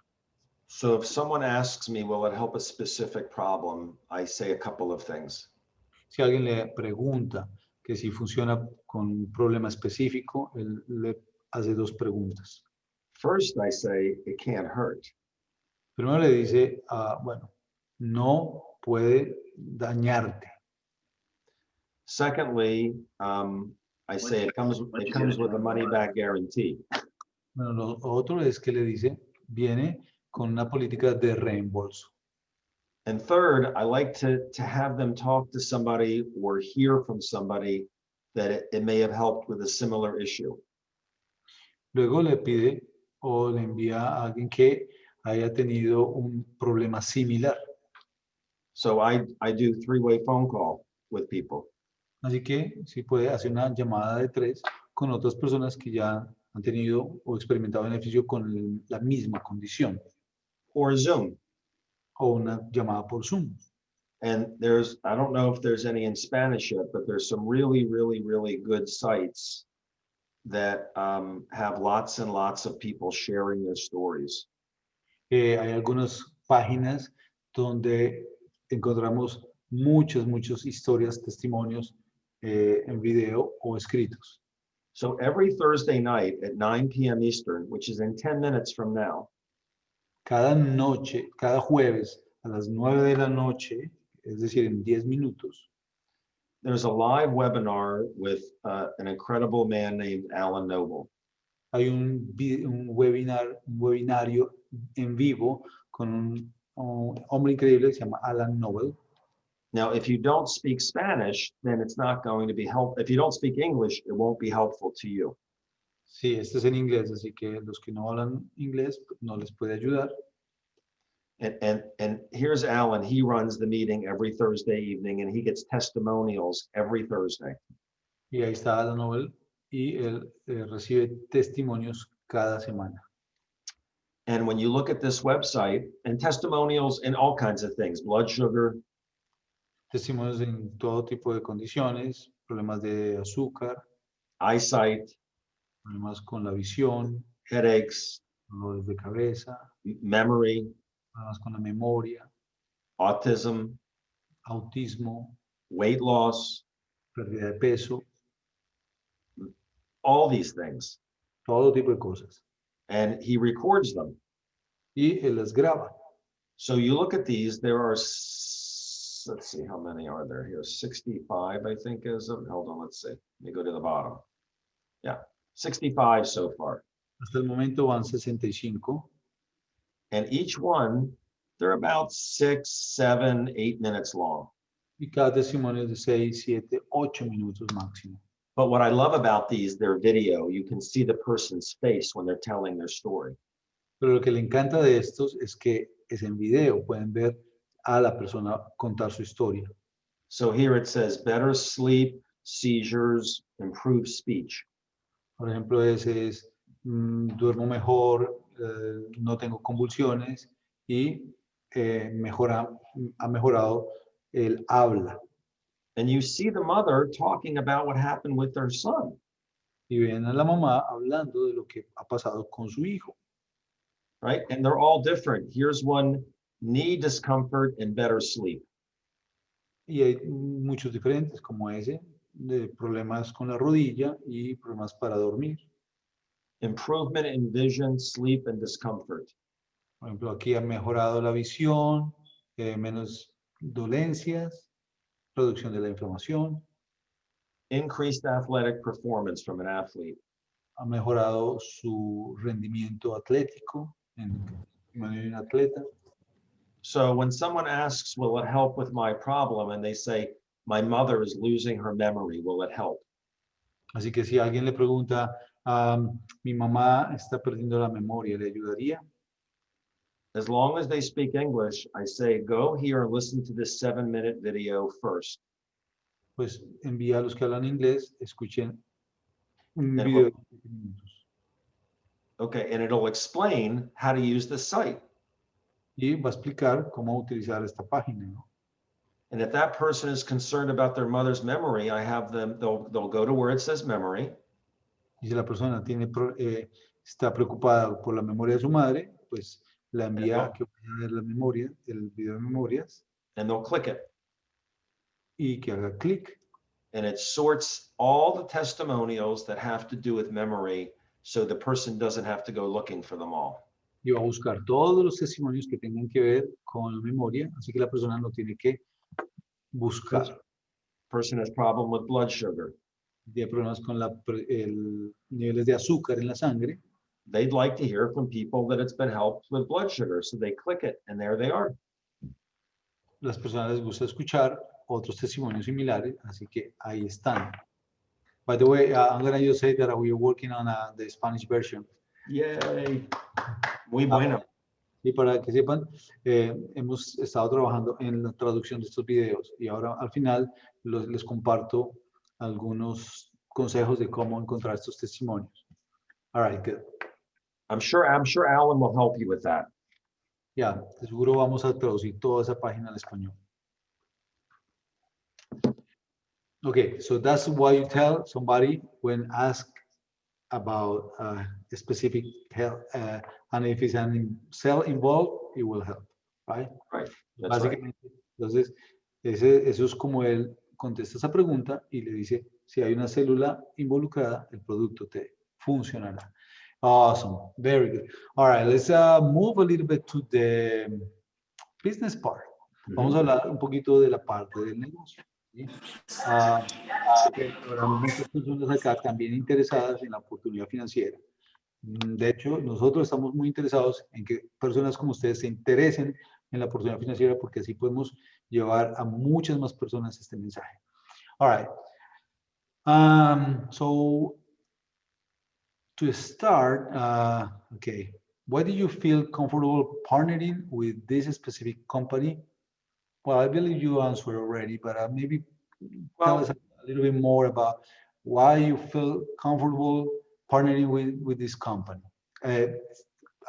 So if someone asks me, will it help a specific problem? I say a couple of things. Si alguien le pregunta que si funciona con un problema específico, él le hace dos preguntas. First, I say it can't hurt. Primero le dice, bueno, no puede dañarte. Secondly, I say it comes with a money back guarantee. Bueno, lo otro es que le dice, viene con una política de reembolso. And third, I like to have them talk to somebody or hear from somebody that it may have helped with a similar issue. Luego le pide o le envía a alguien que haya tenido un problema similar. So I do three-way phone call with people. Así que sí puede hacer una llamada de 3 con otras personas que ya han tenido o experimentado beneficio con la misma condición. Or Zoom. O una llamada por Zoom. And I don't know if there's any in Spanish yet, but there's some really, really, really good sites that have lots and lots of people sharing their stories. Hay algunas páginas donde encontramos muchas historias, testimonios en video o escritos. So every Thursday night at 9 p.m. Eastern, which is in 10 minutes from now, Cada noche, cada jueves a las 9 de la noche, es decir, en 10 minutos, there's a live webinar with an incredible man named Alan Noble. hay un webinario en vivo con un hombre increíble que se llama Alan Noble. Now, if you don't speak Spanish, then it's not going to be helpful. If you don't speak English, it won't be helpful to you. Sí, este es en inglés, así que los que no hablan inglés no les puede ayudar. And here's Alan. He runs the meeting every Thursday evening, and he gets testimonials every Thursday. Y ahí está Alan Noble y él recibe testimonios cada semana. And when you look at this website, and testimonials in all kinds of things, blood sugar, Testimonios en todo tipo de condiciones, problemas de azúcar, eyesight, problemas con la visión, headaches, dolores de cabeza, memory, problemas con la memoria, autism, autismo, weight loss, pérdida de peso, all these things. todo tipo de cosas. And he records them. Y él las graba. So you look at these, there are let's see, how many are there here? 65, I think is, hold on, let's see. Let me go to the bottom. Yeah, 65 so far. Hasta el momento van 65. And each one, they're about 6, 7, 8 minutes long. Y cada testimonio es de 6, 7, 8 minutos máximo. But what I love about these, their video, you can see the person's face when they're telling their story. Pero lo que le encanta de estos es que es en video, pueden ver a la persona contar su historia. So here it says better sleep, seizures, improved speech. Por ejemplo, ese es duermo mejor, no tengo convulsiones y ha mejorado el habla. And you see the mother talking about what happened with their son. Y ven a la mamá hablando de lo que ha pasado con su hijo. Right? And they're all different. Here's one, knee discomfort and better sleep. Y hay muchos diferentes, como ese, de problemas con la rodilla y problemas para dormir. Improvement in vision, sleep, and discomfort. Por ejemplo, aquí ha mejorado la visión, menos dolencias, reducción de la inflamación, Increased athletic performance from an athlete. ha mejorado su rendimiento atlético en manejo de un atleta. So when someone asks, will it help with my problem? And they say, my mother is losing her memory, will it help? Así que si alguien le pregunta, mi mamá está perdiendo la memoria, ¿le ayudaría? As long as they speak English, I say, go here and listen to this 7-minute video first. Pues envía a los que hablan inglés, escuchen un And video de what- 7 minutos. Okay, and it'll explain how to use the site. Y va a explicar cómo utilizar esta página, ¿no? And if that person is concerned about their mother's memory, I have them, they'll go to where it says memory. Y si la persona está preocupada por la memoria de su madre, pues la envía a que vaya a ver la memoria, el video de memorias, And they'll click it. y que haga clic. And it sorts all the testimonials that have to do with memory, so the person doesn't have to go looking for them all. Y va a buscar todos los testimonios que tengan que ver con la memoria, así que la persona no tiene que buscar. Person has problem with blood sugar. Tiene problemas con el niveles de azúcar en la sangre. They'd like to hear from people that it's been helped with blood sugar, so they click it, and there they are. Las personas les gusta escuchar otros testimonios similares, así que ahí están. By the way, I'm going to just say that we are working on the Spanish version. Yay! Muy bueno. Y para que sepan, hemos estado trabajando en la traducción de estos videos y ahora al final les comparto algunos consejos de cómo encontrar estos testimonios. All right, good. I'm sure Alan will help you with that. Ya, de seguro vamos a traducir toda esa página al español. Okay, so that's what you tell somebody when asked about a specific help, and if it's an cell involved, it will help, right? Right. That's right. Básicamente, entonces, eso es como él contesta esa pregunta y le dice, si hay una célula involucrada, el producto te funcionará. Awesome, very good. All right, let's move a little bit to the business part. Vamos a hablar un poquito de la parte del negocio. ¿Sí? Habrá muchas personas acá también interesadas en la oportunidad financiera. De hecho, nosotros estamos muy interesados en que personas como ustedes se interesen en la oportunidad financiera porque así podemos llevar a muchas más personas este mensaje. All right. So to start, okay, why do you feel comfortable partnering with this specific company? Well, I believe you answered already, but maybe tell us a little bit more about why you feel comfortable partnering with this company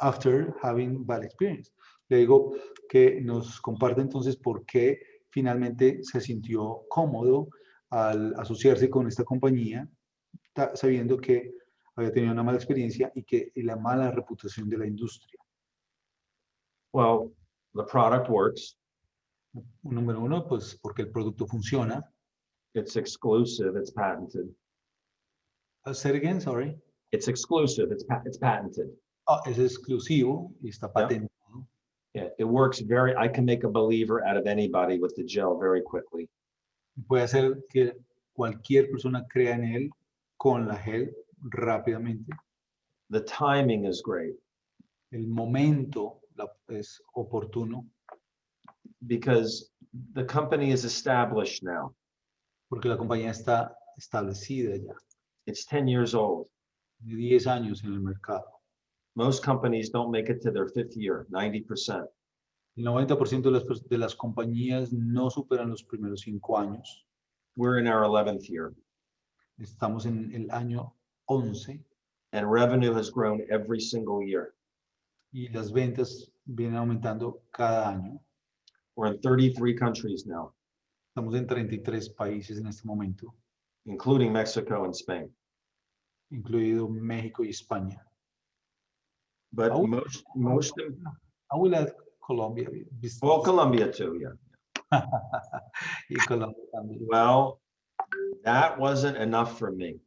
after having bad experience. Le digo que nos comparte entonces por qué finalmente se sintió cómodo al asociarse con esta compañía, sabiendo que había tenido una mala experiencia y la mala reputación de la industria. Well, the product works. Número uno, pues porque el producto funciona. It's exclusive. It's patented. Say it again, sorry. It's exclusive. It's patented. Es exclusivo y está patentado. Yeah, it works very, I can make a believer out of anybody with the gel very quickly. Puede hacer que cualquier persona crea en él con la gel rápidamente. The timing is great El momento es oportuno because the company is established now. porque la compañía está establecida ya, It's 10 years old. de 10 años en el mercado. Most companies don't make it to their 5th year, 90%. El 90% de las compañías no superan los primeros 5 años. We're in our 11th year, Estamos en el año 11 and revenue has grown every single year. y las ventas vienen aumentando cada año. We're in 33 countries now, Estamos en 33 países en este momento, including Mexico and Spain. incluido México y España. But Oh. most of, I will add Colombia. well, Colombia too, yeah. Y Colombia también. Well, that wasn't enough for me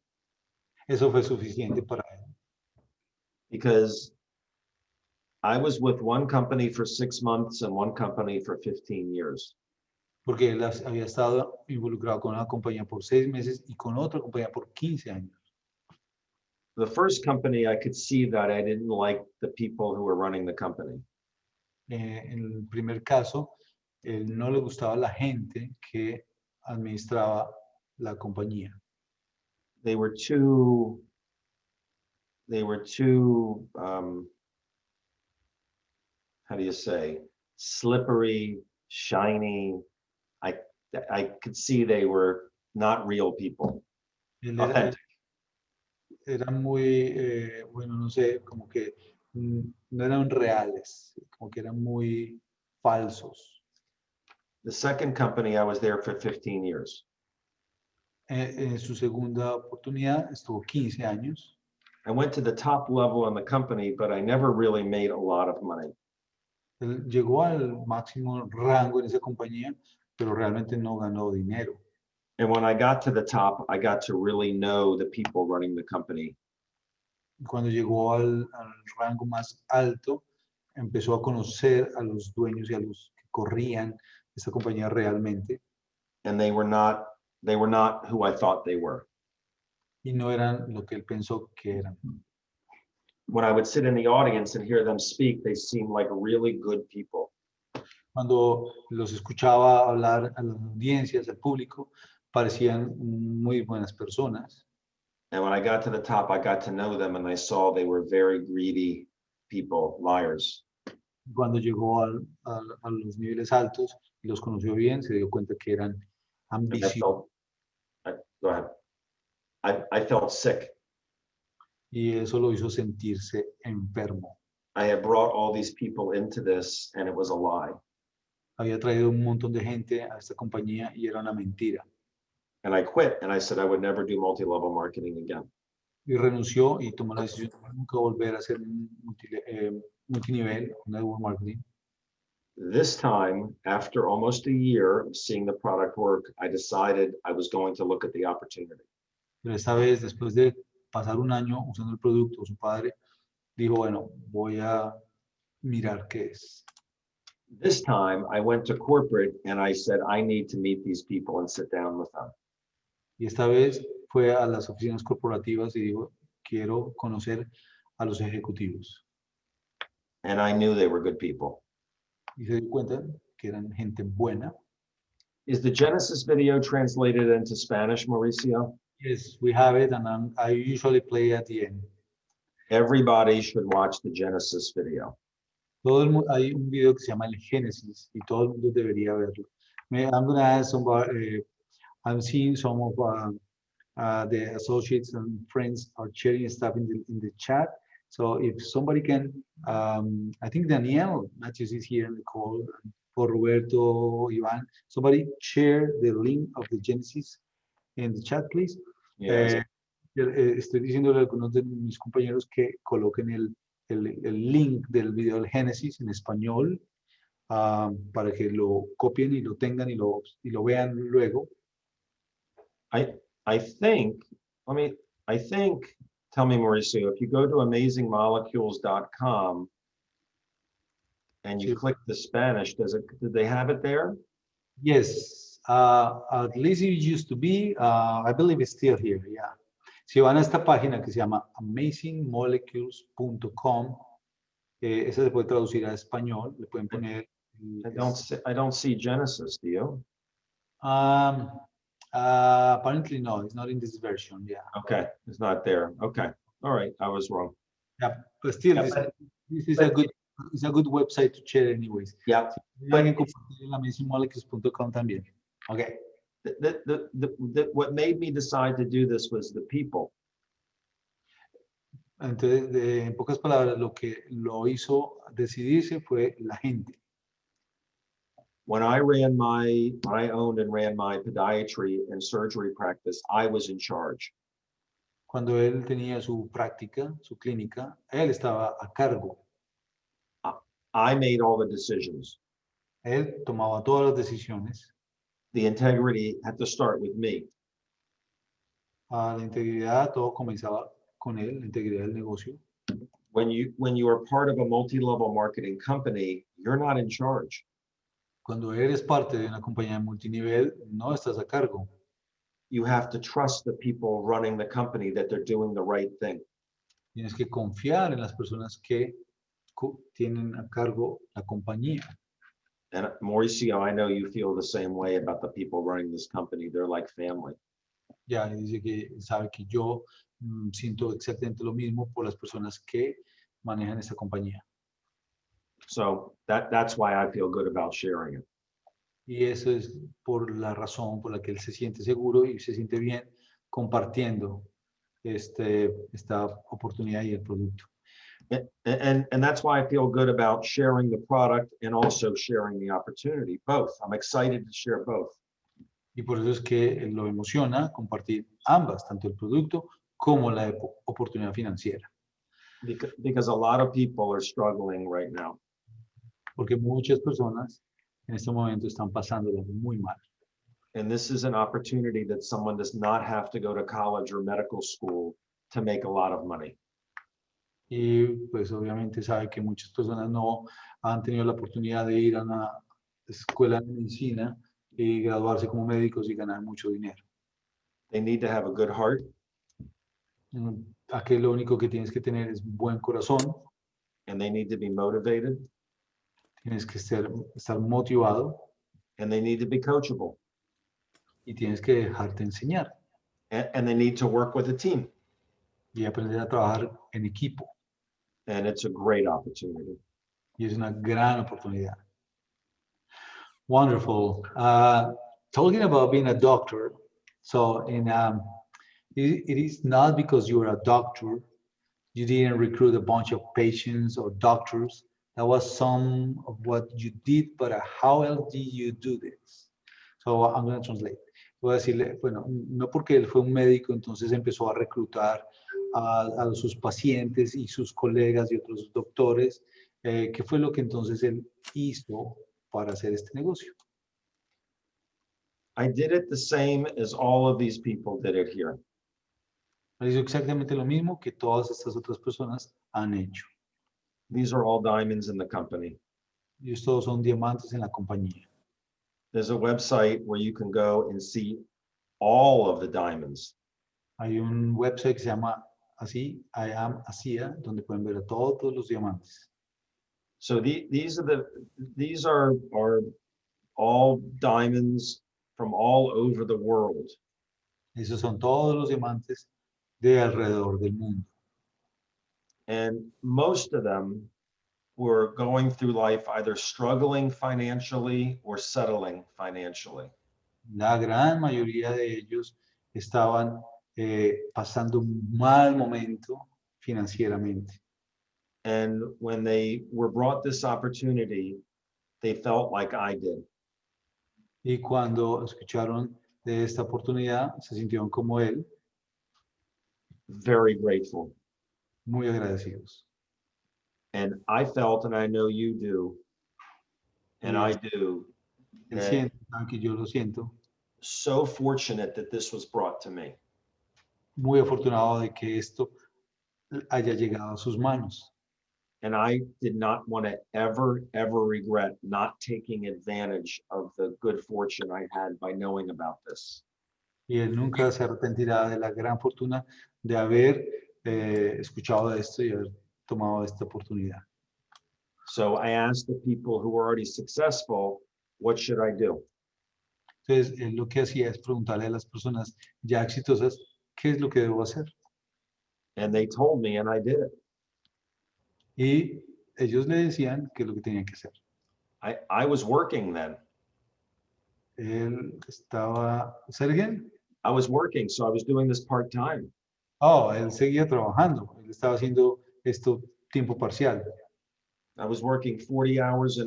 Eso fue suficiente para él. because I was with one company for 6 months and one company for 15 years. Porque él había estado involucrado con una compañía por 6 meses y con otra compañía por 15 años. The first company, I could see that I didn't like the people who were running the company. En el primer caso, él no le gustaba la gente que administraba la compañía. They were too, how do you say, slippery, shiny. I could see they were not real people. Él Authentic. era muy, bueno, no sé, como que no eran reales, como que eran muy falsos. The second company, I was there for 15 years. En su segunda oportunidad estuvo 15 años. I went to the top level in the company, but I never really made a lot of money. Él llegó al máximo rango en esa compañía, pero realmente no ganó dinero. And when I got to the top, I got to really know the people running the company. Cuando llegó al rango más alto, empezó a conocer a los dueños y a los que corrían esta compañía realmente, And they were not who I thought they were. y no eran lo que él pensó que eran. When I would sit in the audience and hear them speak, they seemed like really good people. Cuando los escuchaba hablar a las audiencias, al público, parecían muy buenas personas. And when I got to the top, I got to know them and I saw they were very greedy people, liars. Cuando llegó a los niveles altos y los conoció bien, se dio cuenta que eran And I ambiciosos. go ahead. I felt sick. Y eso lo hizo sentirse enfermo. I had brought all these people into this and it was a lie. Había traído un montón de gente a esta compañía y era una mentira. And I quit and I said I would never do multi-level marketing again. Y renunció y tomó la decisión de nunca volver a hacer multinivel, network marketing. This time, after almost a year of seeing the product work, I decided I was going to look at the opportunity. Pero esta vez, después de pasar un año usando el producto, su padre dijo, bueno, voy a mirar qué es. This time, I went to corporate and I said, I need to meet these people and sit down with them. Y esta vez fue a las oficinas corporativas y dijo, quiero conocer a los ejecutivos. And I knew they were good people. Y se dio cuenta que eran gente buena. Is the Genesis video translated into Spanish, Mauricio? Yes, we have it, and I usually play at the end. Everybody should watch the Genesis video. Hay un video que se llama El Génesis y todo el mundo debería verlo. I'm going to ask somebody, I'm seeing some of the associates and friends are sharing stuff in the chat. So if somebody can, I think Daniel Matthews is here in the call, or Roberto, Ivan, somebody share the link of the Genesis in the chat, please. Yes. Estoy diciéndole a algunos de mis compañeros que coloquen el link del video del Génesis en español para que lo copien y lo tengan y lo vean luego. I think, tell me, Mauricio, if you go to amazingmolecules.com, and you Sí. click the Spanish, did they have it there? Yes, at least it used to be, I believe it's still here, yeah. Si van a esta página que se llama amazingmolecules.com, esa se puede traducir a español, le pueden poner. I don't see Genesis, do you? Apparently no, it's not in this version, yeah. Okay, it's not there. Okay, all right, I was wrong. Yeah, but still, Yeah, this is a good website to share anyways. Yeah, Pueden compartir en amazingmolecules.com también. Okay. What made me decide to do this was the people. Entonces, en pocas palabras, lo que lo hizo decidirse fue la gente. When I owned and ran my podiatry and surgery practice, I was in charge. Cuando él tenía su práctica, su clínica, él estaba a cargo. I made all the decisions. Él tomaba todas las decisiones. The integrity had to start with me. La integridad, todo comenzaba con él, la integridad del negocio. When you are part of a multi-level marketing company, you're not in charge. Cuando eres parte de una compañía multinivel, no estás a cargo. You have to trust the people running the company that they're doing the right thing. Tienes que confiar en las personas que tienen a cargo la compañía. And Mauricio, I know you feel the same way about the people running this company. They're like family. Ya dice que sabe que yo siento exactamente lo mismo por las personas que manejan esta compañía. So that's why I feel good about sharing it. Y eso es por la razón por la que él se siente seguro y se siente bien compartiendo esta oportunidad y el producto. And that's why I feel good about sharing the product and also sharing the opportunity, both. I'm excited to share both. Y por eso es que lo emociona compartir ambas, tanto el producto como la oportunidad financiera. Because a lot of people are struggling right now. Porque muchas personas en este momento están pasándola muy mal. And this is an opportunity that someone does not have to go to college or medical school to make a lot of money. Y pues obviamente sabe que muchas personas no han tenido la oportunidad de ir a una escuela de medicina y graduarse como médicos y ganar mucho dinero. They need to have a good heart. Aquí lo único que tienes que tener es buen corazón. And they need to be motivated. Tienes que estar motivado. And they need to be coachable. Y tienes que dejarte enseñar. And they need to work with a team. Y aprender a trabajar en equipo. And it's a great opportunity. Y es una gran oportunidad. Wonderful. Talking about being a doctor, so it is not because you're a doctor, you didn't recruit a bunch of patients or doctors. That was some of what you did, but how else did you do this? So I'm going to translate. Voy a decirle, bueno, no porque él fue un médico, entonces empezó a reclutar a sus pacientes y sus colegas y otros doctores. ¿Qué fue lo que entonces él hizo para hacer este negocio? I did it the same as all of these people did it here. Hizo exactamente lo mismo que todas estas otras personas han hecho. These are all diamonds in the company. Y todos son diamantes en la compañía. There's a website where you can go and see all of the diamonds. Hay un website que se llama así, ASEA, donde pueden ver a todos los diamantes. So these are all diamonds from all over the world. Esos son todos los diamantes de alrededor del mundo. And most of them were going through life either struggling financially or settling financially. La gran mayoría de ellos estaban pasando un mal momento financieramente. And when they were brought this opportunity, they felt like I did. Y cuando escucharon de esta oportunidad, se sintieron como él, Very grateful. muy agradecidos. And I felt, and I know you do, and I do, Él that siente, aunque yo lo siento, so fortunate that this was brought to me. muy afortunado de que esto haya llegado a sus manos. And I did not want to ever regret not taking advantage of the good fortune I had by knowing about this. Y él nunca se arrepentirá de la gran fortuna de haber escuchado de esto y haber tomado esta oportunidad. So I asked the people who were already successful, what should I do? Entonces, él lo que hacía es preguntarle a las personas ya exitosas, ¿qué es lo que debo hacer? And they told me, and I did it. Y ellos le decían qué es lo que tenían que hacer. I was working then. Él estaba, ¿Sergen? I was working, so I was doing this part-time. Oh, él seguía trabajando. Él estaba haciendo esto tiempo parcial. I was working 40 hours in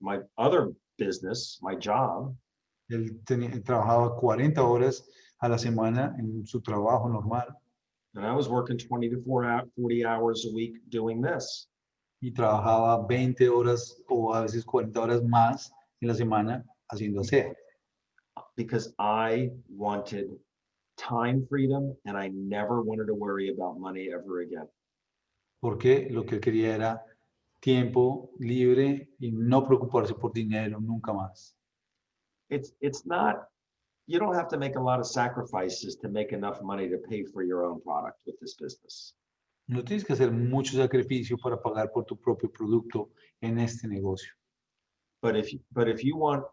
my other business, my job. Él trabajaba 40 horas a la semana en su trabajo normal And I was working 40 hours a week doing this. y trabajaba 20 horas o a veces 40 horas más en la semana haciendo ASEA. Because I wanted time freedom and I never wanted to worry about money ever again. Porque lo que él quería era tiempo libre y no preocuparse por dinero nunca más. It's not, you don't have to make a lot of sacrifices to make enough money to pay for your own product with this business. No tienes que hacer mucho sacrificio para pagar por tu propio producto en este negocio. But if you want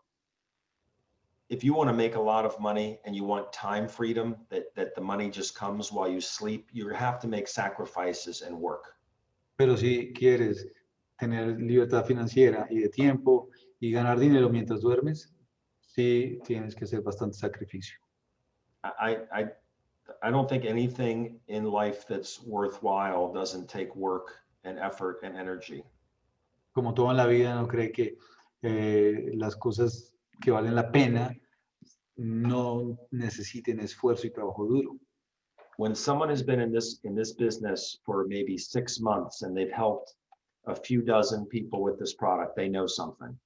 to make a lot of money and you want time freedom, that the money just comes while you sleep, you have to make sacrifices and work. Pero si quieres tener libertad financiera y de tiempo y ganar dinero mientras duermes, sí tienes que hacer bastante sacrificio. I don't think anything in life that's worthwhile doesn't take work and effort and energy. Como todo en la vida, no cree que las cosas que valen la pena no necesiten esfuerzo y trabajo duro. When someone has been in this business for maybe 6 months and they've helped a few dozen people with this product, they know something.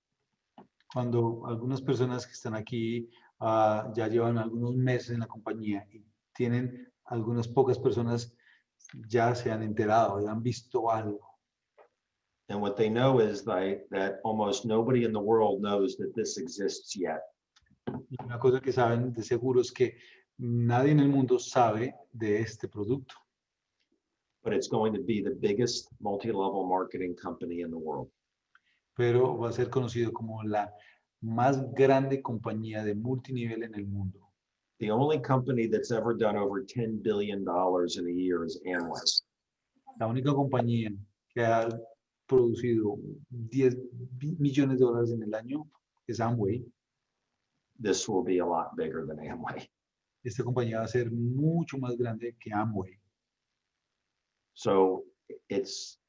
Cuando algunas personas que están aquí ya llevan algunos meses en la compañía y tienen algunas pocas personas ya se han enterado, ya han visto algo. And what they know is that almost nobody in the world knows that this exists yet. Y una cosa que saben de seguro es que nadie en el mundo sabe de este producto. But it's going to be the biggest multi-level marketing company in the world. Pero va a ser conocido como la más grande compañía de multinivel en el mundo. The only company that's ever done over $10 billion in a year is Amway. La única compañía que ha producido 10 millones de dólares en el año es Amway. This will be a lot bigger than Amway. Esta compañía va a ser mucho más grande que Amway. So it's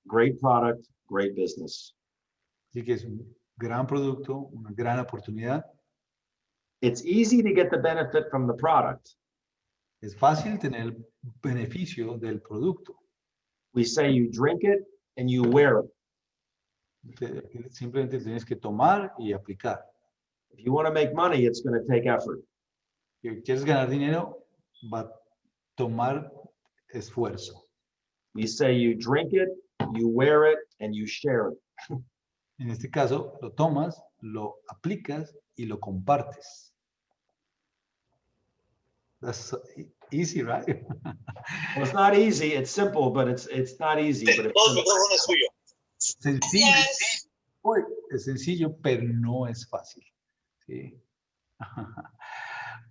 great product, great business. Así que es un gran producto, una gran oportunidad. It's easy to get the benefit from the product. Es fácil tener el beneficio del producto. We say you drink it and you wear it. Simplemente tienes que tomar y aplicar. If you want to make money, it's going to take effort. Si quieres ganar dinero, va a tomar esfuerzo. We say you drink it, you wear it, and you share it. En este caso, lo tomas, lo aplicas y lo compartes. That's easy, right? Well, it's not easy. It's simple, but it's not easy. But it's Sencillo. Uy, es sencillo, pero no es fácil. Sí.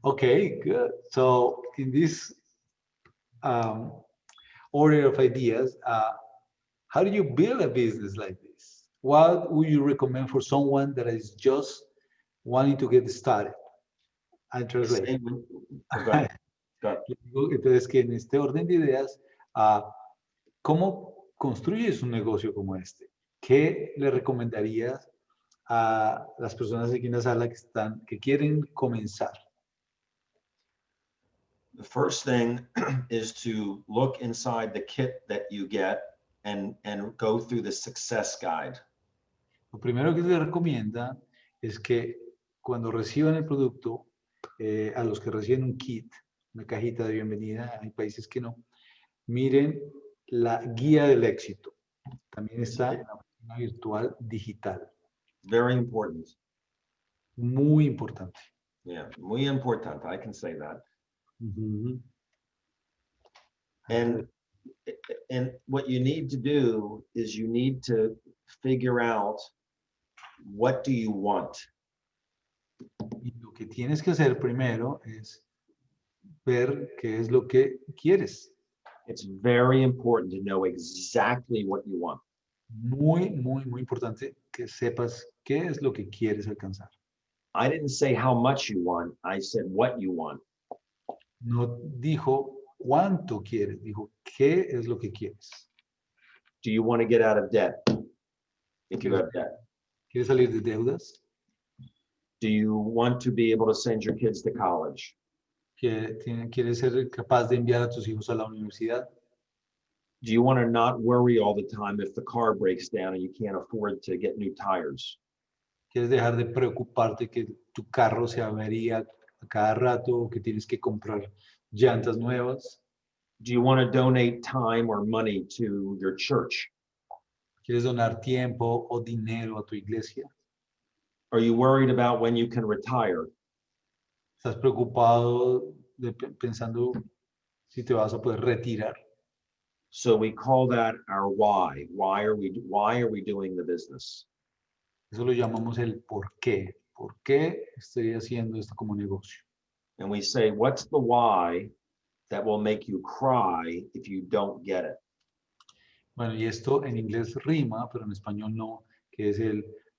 Okay, good. So in this order of ideas, how do you build a business like this? What would you recommend for someone that is just wanting to get started? I translate. Entonces, que en este orden de ideas, ¿cómo construyes un negocio como este? ¿Qué le recomendarías a las personas aquí en la sala que quieren comenzar? The first thing is to look inside the kit that you get and go through the success guide. Lo primero que se recomienda es que cuando reciban el producto, a los que reciben un kit, una cajita de bienvenida, hay países que no, miren la guía del éxito. También está en la oficina virtual digital. Very important. Muy importante. Yeah, muy importante. I can say that. Ujú. And what you need to do is you need to figure out what do you want? Y lo que tienes que hacer primero es ver qué es lo que quieres. It's very important to know exactly what you want. Muy, muy, muy importante que sepas qué es lo que quieres alcanzar. I didn't say how much you want. I said what you want. No dijo cuánto quieres, dijo qué es lo que quieres. Do you want to get out of debt? If you have debt. ¿Quieres salir de deudas? Do you want to be able to send your kids to college? ¿Quieres ser capaz de enviar a tus hijos a la universidad? Do you want to not worry all the time if the car breaks down and you can't afford to get new tires? ¿Quieres dejar de preocuparte que tu carro se avería a cada rato o que tienes que comprar llantas nuevas? Do you want to donate time or money to your church? ¿Quieres donar tiempo o dinero a tu iglesia? Are you worried about when you can retire? ¿Estás preocupado pensando si te vas a poder retirar? So we call that our why. Why are we doing the business? Eso lo llamamos el por qué. ¿Por qué estoy haciendo esto como negocio? And we say, what's the why that will make you cry if you don't get it? Bueno, y esto en inglés rima, pero en español no, que es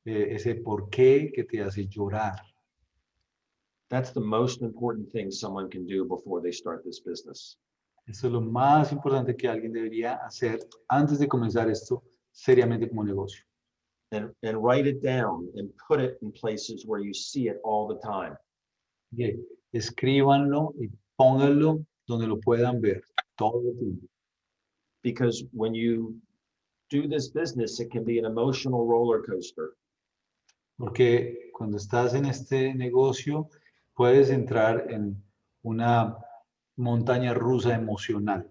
ese por qué que te hace llorar. That's the most important thing someone can do before they start this business. Esto es lo más importante que alguien debería hacer antes de comenzar esto seriamente como negocio. And write it down and put it in places where you see it all the time. Bien, escríbanlo y pónganlo donde lo puedan ver todo el tiempo. Because when you do this business, it can be an emotional roller coaster. Porque cuando estás en este negocio, puedes entrar en una montaña rusa emocional.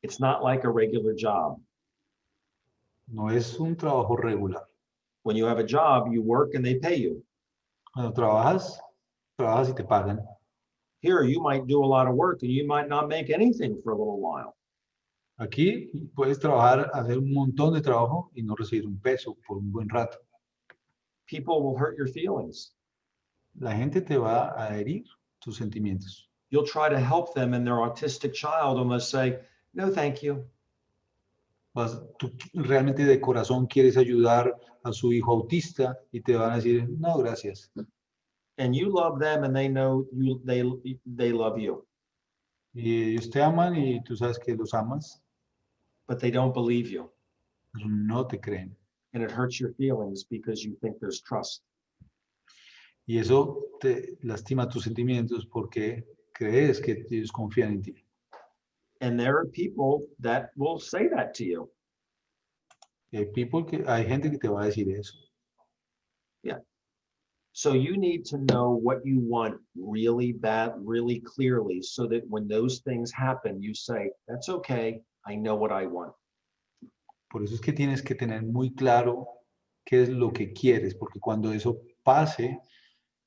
It's not like a regular job. No es un trabajo regular. When you have a job, you work and they pay you. Cuando trabajas, trabajas y te pagan. Here, you might do a lot of work and you might not make anything for a little while. Aquí puedes trabajar, hacer un montón de trabajo y no recibir un peso por un buen rato. People will hurt your feelings. La gente te va a herir tus sentimientos. You'll try to help them and their autistic child almost say, no, thank you. Tú realmente de corazón quieres ayudar a su hijo autista y te van a decir, no, gracias. And you love them and they know they love you. Y ellos te aman y tú sabes que los amas, But they don't believe you. pero no te creen. And it hurts your feelings because you think there's trust. Y eso te lastima tus sentimientos porque crees que ellos confían en ti. And there are people that will say that to you. Y hay gente que te va a decir eso. So you need to know what you want really bad, really clearly, so that when those things happen, you say, that's okay, I know what I want. Por eso es que tienes que tener muy claro qué es lo que quieres, porque cuando eso pase,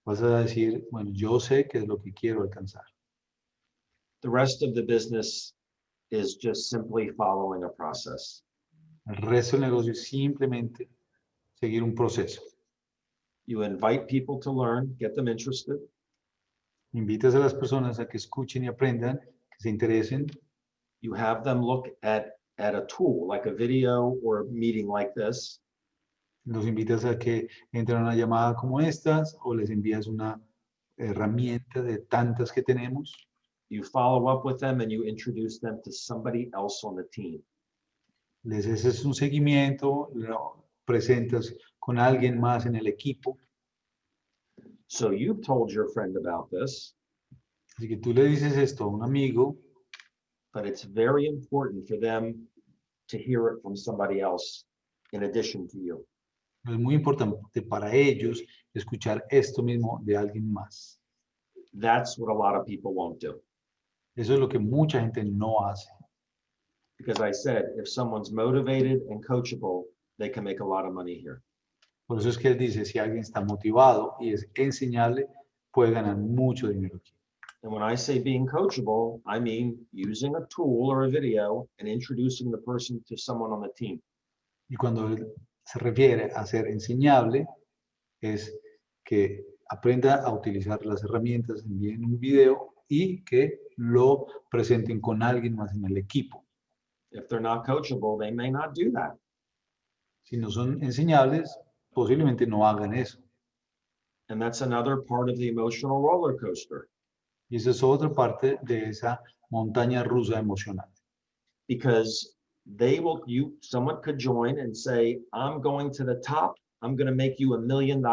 vas a decir, bueno, yo sé qué es lo que quiero alcanzar. The rest of the business is just simply following a process. El resto del negocio es simplemente seguir un proceso. You invite people to learn, get them interested. Invitas a las personas a que escuchen y aprendan, que se interesen. You have them look at a tool, like a video or a meeting like this. Los invitas a que entren a una llamada como estas o les envías una herramienta de tantas que tenemos. You follow up with them and you introduce them to somebody else on the team. Les haces un seguimiento, lo presentas con alguien más en el equipo. So you've told your friend about this, Así que tú le dices esto a un amigo, but it's very important for them to hear it from somebody else in addition to you. es muy importante para ellos escuchar esto mismo de alguien más. That's what a lot of people won't do. Eso es lo que mucha gente no hace. Because I said, if someone's motivated and coachable, they can make a lot of money here. Por eso es que él dice, si alguien está motivado y es enseñable, puede ganar mucho dinero aquí. And when I say being coachable, I mean using a tool or a video and introducing the person to someone on the team. Y cuando él se refiere a ser enseñable, es que aprenda a utilizar las herramientas, envíen un video y que lo presenten con alguien más en el equipo. If they're not coachable, they may not do that. Si no son enseñables, posiblemente no hagan eso. And that's another part of the emotional roller coaster, Y esa es otra parte de esa montaña rusa emocional. because someone could join and say, I'm going to the top, I'm going to make you $1 million.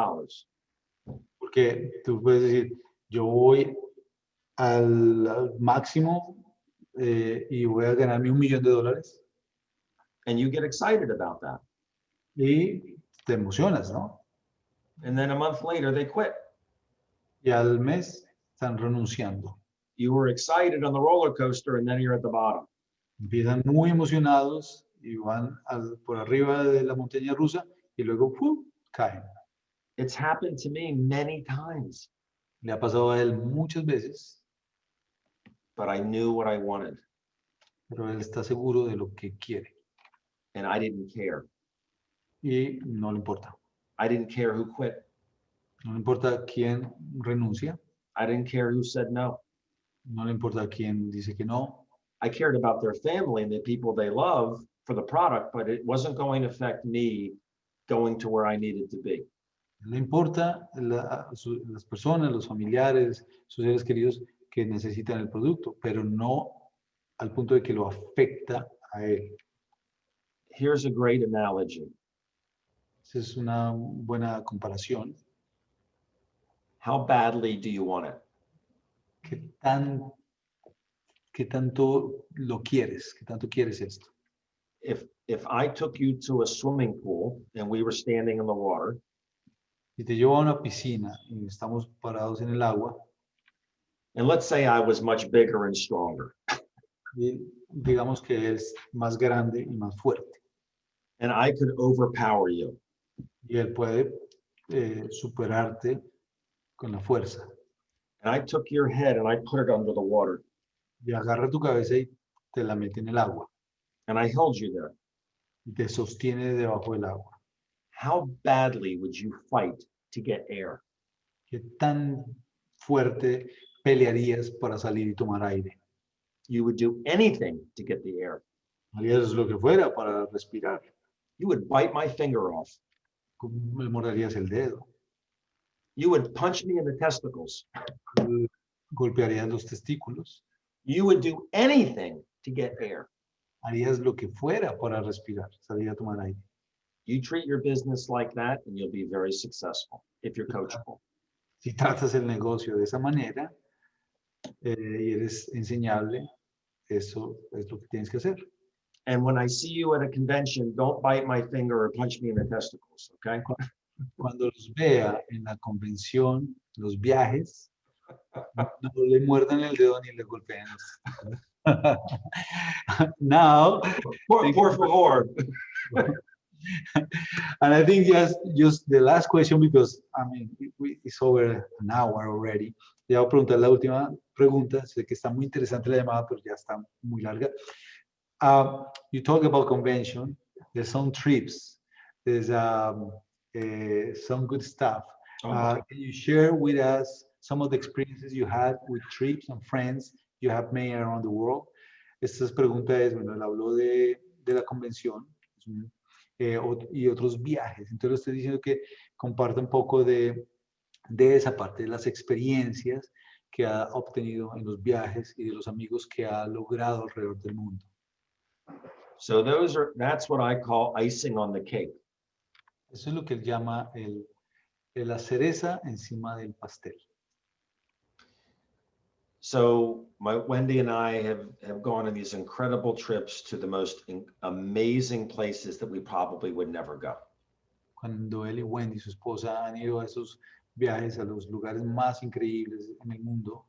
Porque tú puedes decir, yo voy al máximo y voy a ganarme $1.000.000 And you get excited about that. y te emocionas, ¿no? And then a month later, they quit. Y al mes están renunciando. You were excited on the roller coaster, and then you're at the bottom. Empiezan muy emocionados y van por arriba de la montaña rusa y luego ¡pum!, caen. It's happened to me many times, Le ha pasado a él muchas veces, but I knew what I wanted, pero él está seguro de lo que quiere and I didn't care. y no le importa. I didn't care who quit. No le importa quién renuncia, I didn't care who said no. no le importa quién dice que no. I cared about their family and the people they love for the product, but it wasn't going to affect me going to where I needed to be. No le importa las personas, los familiares, sus seres queridos que necesitan el producto, pero no al punto de que lo afecta a él. Here's a great analogy. Esa es una buena comparación. How badly do you want it? ¿Qué tanto lo quieres? ¿Qué tanto quieres esto? If I took you to a swimming pool and we were standing in the water, Si te llevo a una piscina y estamos parados en el agua, and let's say I was much bigger and stronger, y digamos que es más grande y más fuerte, and I could overpower you, y él puede superarte con la fuerza, and I took your head and I put it under the water, y agarra tu cabeza y te la mete en el agua, and I held you there, y te sostiene debajo del agua. how badly would you fight to get air? ¿Qué tan fuerte pelearías para salir y tomar aire? You would do anything to get the air. Harías lo que fuera para respirar. You would bite my finger off. Me morderías el dedo, You would punch me in the testicles. golpearías los testículos, You would do anything to get air. harías lo que fuera para respirar, salir a tomar aire. You treat your business like that and you'll be very successful if you're coachable. Si tratas el negocio de esa manera y eres enseñable, eso es lo que tienes que hacer. And when I see you at a convention, don't bite my finger or punch me in the testicles, okay? Cuando los vea en la convención, los viajes, no le muerdan el dedo ni le golpeen. Now, Por favor. and I think just the last question, because I mean it's over an hour already. Ya voy a preguntar la última pregunta. Sé que está muy interesante la llamada, pero ya está muy larga. You talk about convention. There's some trips. There's some good stuff. Can you share with us some of the experiences you had with trips and friends you have made around the world? Esta pregunta es, bueno, él habló de la convención y otros viajes. Entonces le estoy diciendo que comparte un poco de esa parte, de las experiencias que ha obtenido en los viajes y de los amigos que ha logrado alrededor del mundo. So that's what I call icing on the cake. Eso es lo que él llama la cereza encima del pastel. So Wendy and I have gone on these incredible trips to the most amazing places that we probably would never go. Cuando él y Wendy, su esposa, han ido a esos viajes a los lugares más increíbles en el mundo.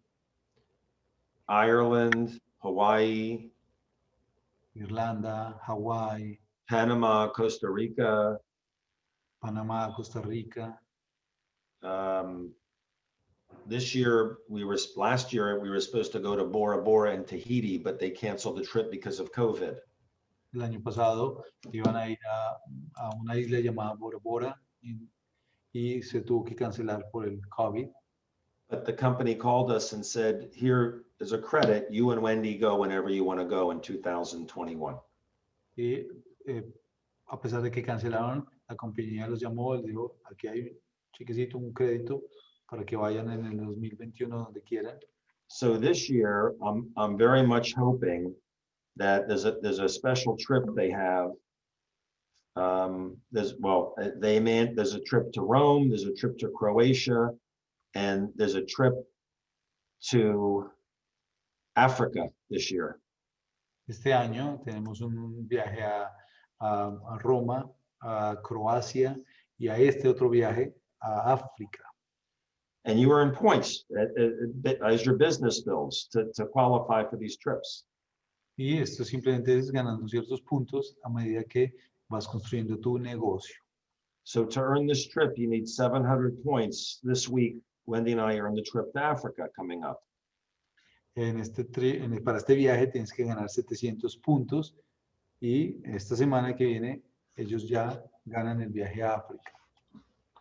Ireland, Hawaii, Irlanda, Hawái, Panama, Costa Rica. Panamá, Costa Rica. Last year, we were supposed to go to Bora Bora and Tahiti, but they canceled the trip because of COVID. El año pasado iban a ir a una isla llamada Bora Bora y se tuvo que cancelar por el COVID. But the company called us and said, here is a credit. You and Wendy go whenever you want to go in 2021. Y a pesar de que cancelaron, la compañía los llamó, les dijo, aquí hay un chequecito, un crédito para que vayan en el 2021 donde quieran. So this year, I'm very much hoping that there's a special trip they have. There's a trip to Rome, there's a trip to Croatia, and there's a trip to Africa this year. Este año tenemos un viaje a Roma, a Croacia y a este otro viaje a África. And you earn points as your business builds to qualify for these trips. Y esto simplemente es ganando ciertos puntos a medida que vas construyendo tu negocio. So to earn this trip, you need 700 points. This week, Wendy and I are on the trip to Africa coming up. Para este viaje tienes que ganar 700 puntos y esta semana que viene ellos ya ganan el viaje a África.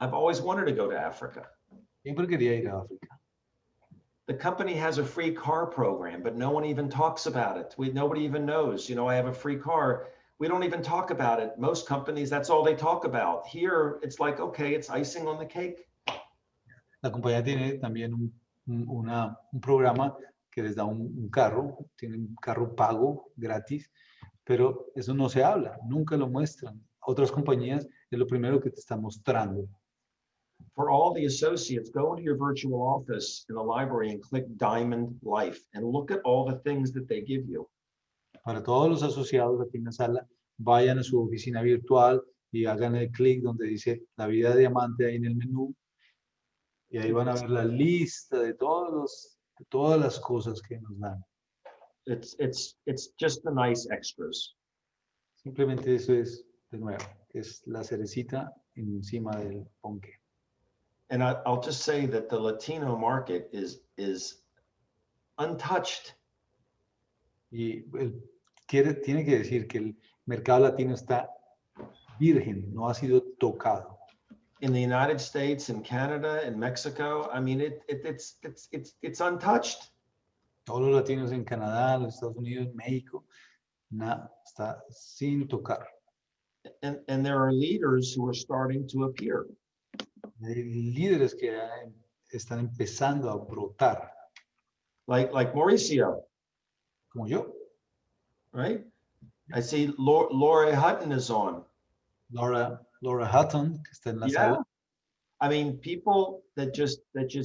I've always wanted to go to Africa. Siempre quería ir a África. The company has a free car program, but no one even talks about it. Nobody even knows, I have a free car. We don't even talk about it. Most companies, that's all they talk about. Here, it's like, okay, it's icing on the cake. La compañía tiene también un programa que les da un carro, tiene un carro pago gratis, pero eso no se habla, nunca lo muestran. Otras compañías es lo primero que te están mostrando. For all the associates, go into your virtual office in the library and click Diamond Life and look at all the things that they give you. Para todos los asociados aquí en la sala, vayan a su oficina virtual y hagan el clic donde dice la vida de diamante ahí en el menú y ahí van a ver la lista de todas las cosas que nos dan. It's just the nice extras. Simplemente eso es, de nuevo, es la cerecita encima del ponque. And I'll just say that the Latino market is untouched. Y tiene que decir que el mercado latino está virgen, no ha sido tocado. In the United States, in Canada, in Mexico, I mean, it's untouched. Todos los latinos en Canadá, los Estados Unidos, México, nada, está sin tocar. And there are leaders who are starting to appear. Hay líderes que están empezando a brotar, Like Mauricio, como yo. right? I see Laura Hutton is on. Laura Hutton, que está en la Yeah. sala. I mean, people that just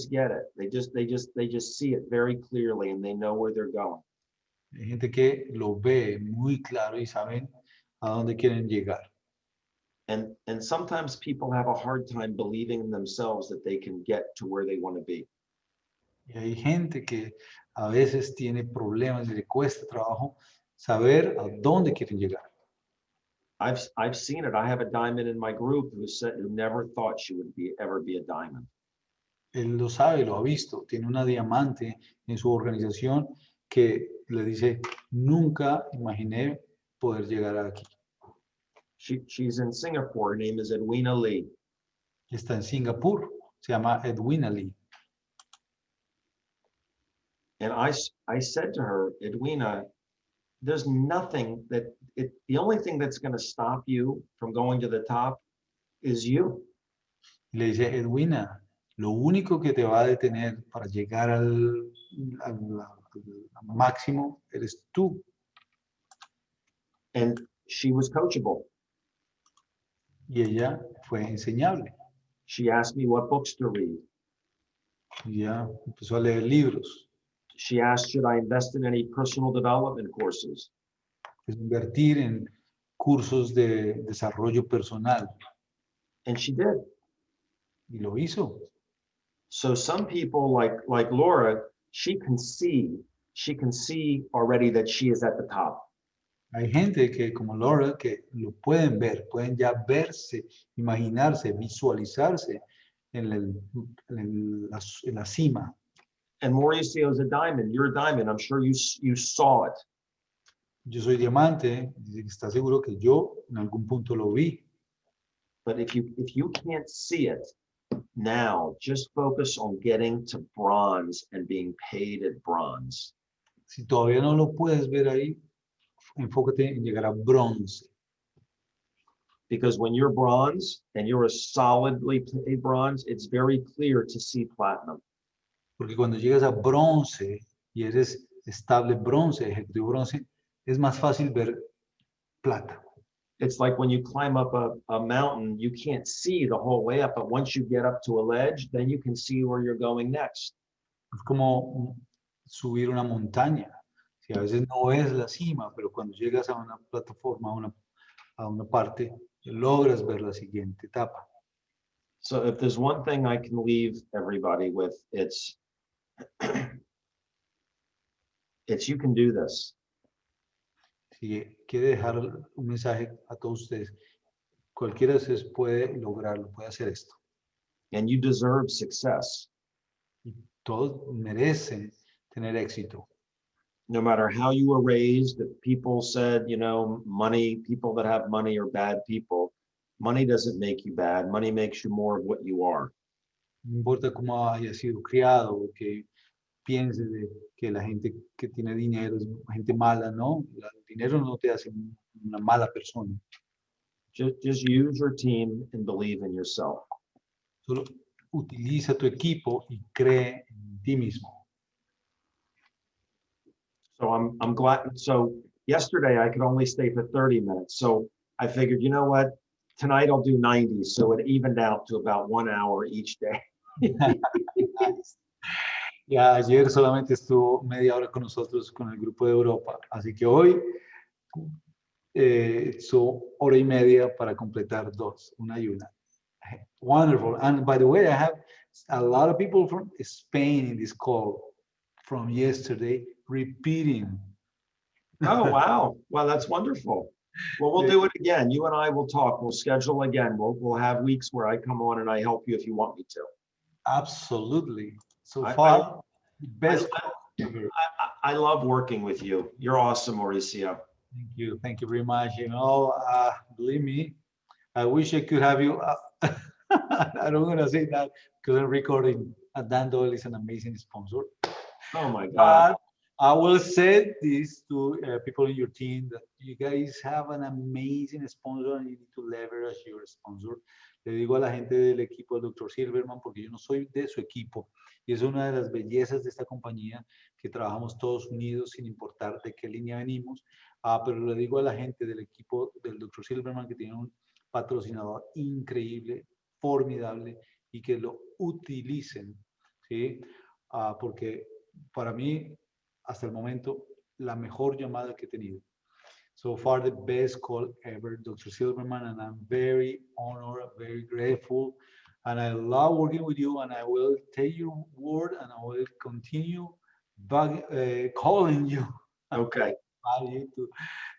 get it. They just see it very clearly and they know where they're going. Hay gente que lo ve muy claro y saben a dónde quieren llegar. And sometimes people have a hard time believing in themselves that they can get to where they want to be. Y hay gente que a veces tiene problemas y le cuesta trabajo saber a dónde quieren llegar. I've seen it. I have a diamond in my group who never thought she would ever be a diamond. Él lo sabe, lo ha visto. Tiene una diamante en su organización que le dice, nunca imaginé poder llegar aquí. She's in Singapore. Her name is Edwina Lee. Está en Singapur, se llama Edwina Lee. And I said to her, Edwina, there's nothing the only thing that's going to stop you from going to the top is you. Le dice, Edwina, lo único que te va a detener para llegar al máximo eres tú. And she was coachable. Y ella fue enseñable. She asked me what books to read. Y ella empezó a leer libros. She asked, should I invest in any personal development courses? Es invertir en cursos de desarrollo personal. And she did. Y lo hizo. So some people like Laura, she can see already that she is at the top. Hay gente que, como Laura, que lo pueden ver, pueden ya verse, imaginarse, visualizarse en la cima. And Mauricio is a diamond. You're a diamond. I'm sure you saw it. Yo soy diamante, dice que está seguro que yo en algún punto lo vi. But if you can't see it now, just focus on getting to bronze and being paid at bronze. Si todavía no lo puedes ver ahí, enfócate en llegar a bronce. Because when you're bronze and you're a solidly paid bronze, it's very clear to see platinum. Porque cuando llegas a bronce y eres estable bronce, ejecutivo bronce, es más fácil ver plata. It's like when you climb up a mountain, you can't see the whole way up, but once you get up to a ledge, then you can see where you're going next. Es como subir una montaña. Si a veces no ves la cima, pero cuando llegas a una plataforma, a una parte, logras ver la siguiente etapa. So if there's one thing I can leave everybody with, it's you can do this. Si quiere dejar un mensaje a todos ustedes, cualquiera de ustedes puede lograrlo, puede hacer esto. And you deserve success. Y todos merecen tener éxito. No matter how you were raised, if people said, you know, people that have money are bad people. Money doesn't make you bad. Money makes you more of what you are. No importa cómo haya sido criado, o que piense de que la gente que tiene dinero es gente mala, ¿no? El dinero no te hace una mala persona. Just use your team and believe in yourself. Solo utiliza tu equipo y cree en ti mismo. So I'm glad. So yesterday I could only stay for 30 minutes. So I figured, you know what? Tonight I'll do 90. So it evened out to about 1 hour each day. Ya ayer solamente estuvo media hora con nosotros con el grupo de Europa. Así que hoy son hora y media para completar dos, una y una. Wonderful. And by the way, I have a lot of people from Spain in this call from yesterday repeating. Oh, wow. Well, that's wonderful. Well, we'll do it again. You and I will talk. We'll schedule again. We'll have weeks where I come on and I help you if you want me to. Absolutely. So far, best. I love working with you. You're awesome, Mauricio. Thank you. Thank you very much. You know, believe me, I wish I could have you. I don't want to say that because I'm recording. Dan Doyle is an amazing sponsor. Oh my God. But I will say this to people in your team that you guys have an amazing sponsor and you need to leverage your sponsor. Le digo a la gente del equipo del Dr. Silverman porque yo no soy de su equipo y es una de las bellezas de esta compañía que trabajamos todos unidos sin importar de qué línea venimos. Pero le digo a la gente del equipo del Dr. Silverman que tiene un patrocinador increíble, formidable y que lo utilicen, ¿sí? Porque para mí hasta el momento la mejor llamada que he tenido. So far the best call ever, Dr. Silverman, and I'm very honored, very grateful, and I love working with you, and I will take your word and I will continue calling you. Okay. To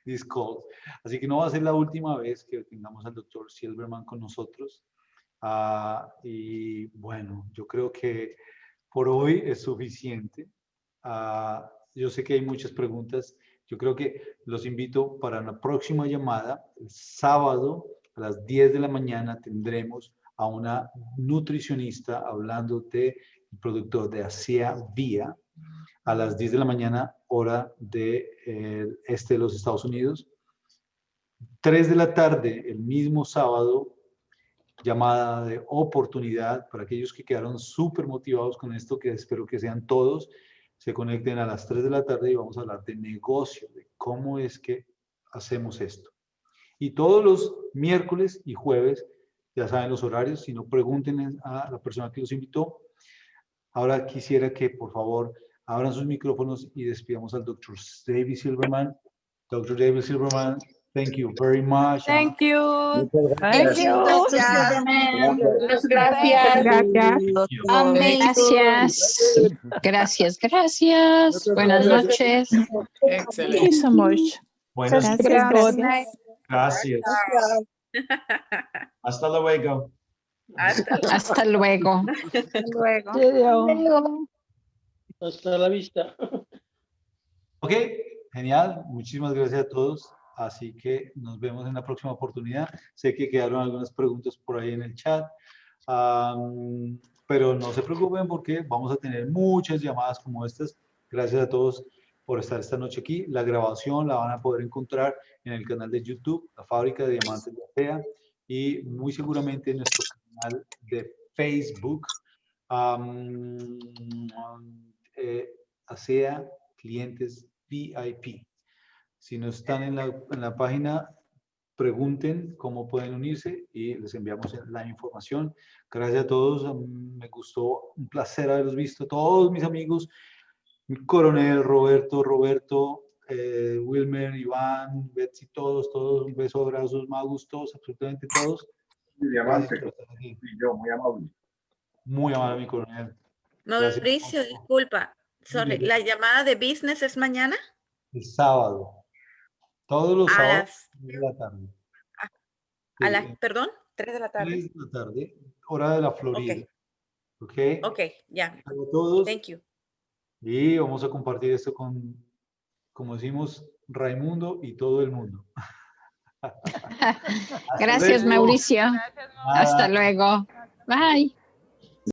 these calls. Así que no va a ser la última vez que tengamos al Dr. Silverman con nosotros. Y bueno, yo creo que por hoy es suficiente. Yo sé que hay muchas preguntas. Yo creo que los invito para la próxima llamada. El sábado a las 10 de la mañana tendremos a una nutricionista hablando del producto de ASEA Vía a las 10 de la mañana, hora de este de los Estados Unidos. 3 de la tarde, el mismo sábado, llamada de oportunidad para aquellos que quedaron súper motivados con esto, que espero que sean todos. Se conecten a las 3 de la tarde y vamos a hablar de negocio, de cómo es que hacemos esto. Y todos los miércoles y jueves, ya saben los horarios, si no pregunten a la persona que los invitó. Ahora quisiera que por favor abran sus micrófonos y despidamos al Dr. David Silverman. Dr. David Silverman, thank you very much. Thank you. Thank you. Muchas gracias. Gracias. Gracias. Buenas noches. Excelente. Thank you so much. Buenas Gracias. noches. Gracias. Hasta luego. Hasta luego. Hasta luego. Hasta la vista. Ok, genial. Muchísimas gracias a todos. Así que nos vemos en la próxima oportunidad. Sé que quedaron algunas preguntas por ahí en el chat. Pero no se preocupen porque vamos a tener muchas llamadas como estas. Gracias a todos por estar esta noche aquí. La grabación la van a poder encontrar en el canal de YouTube, la Fábrica de Diamantes de ASEA, y muy seguramente en nuestro canal de Facebook, ASEA Clientes VIP. Si no están en la página, pregunten cómo pueden unirse y les enviamos la información. Gracias a todos. Me gustó, un placer haberlos visto. Todos mis amigos, mi coronel, Roberto, Wilmer, Iván, Betsy, todos, un beso, abrazos, magos, todos, absolutamente todos. Diamante, Gracias por estar aquí. y yo, muy amable. Muy amable, mi coronel. Gracias. Mauricio, disculpa. Sorry, ¿la llamada de business es mañana? El sábado. Todos los A sábados, las, 3 de la tarde. a las, perdón, 3 de la tarde. 3 de la tarde, hora de la Florida. Ok. Ok, ya. A todos. Thank you. Y vamos a compartir esto con, como decimos, Raimundo y todo el mundo. Gracias, luego. Mauricio. Hasta luego. Bye.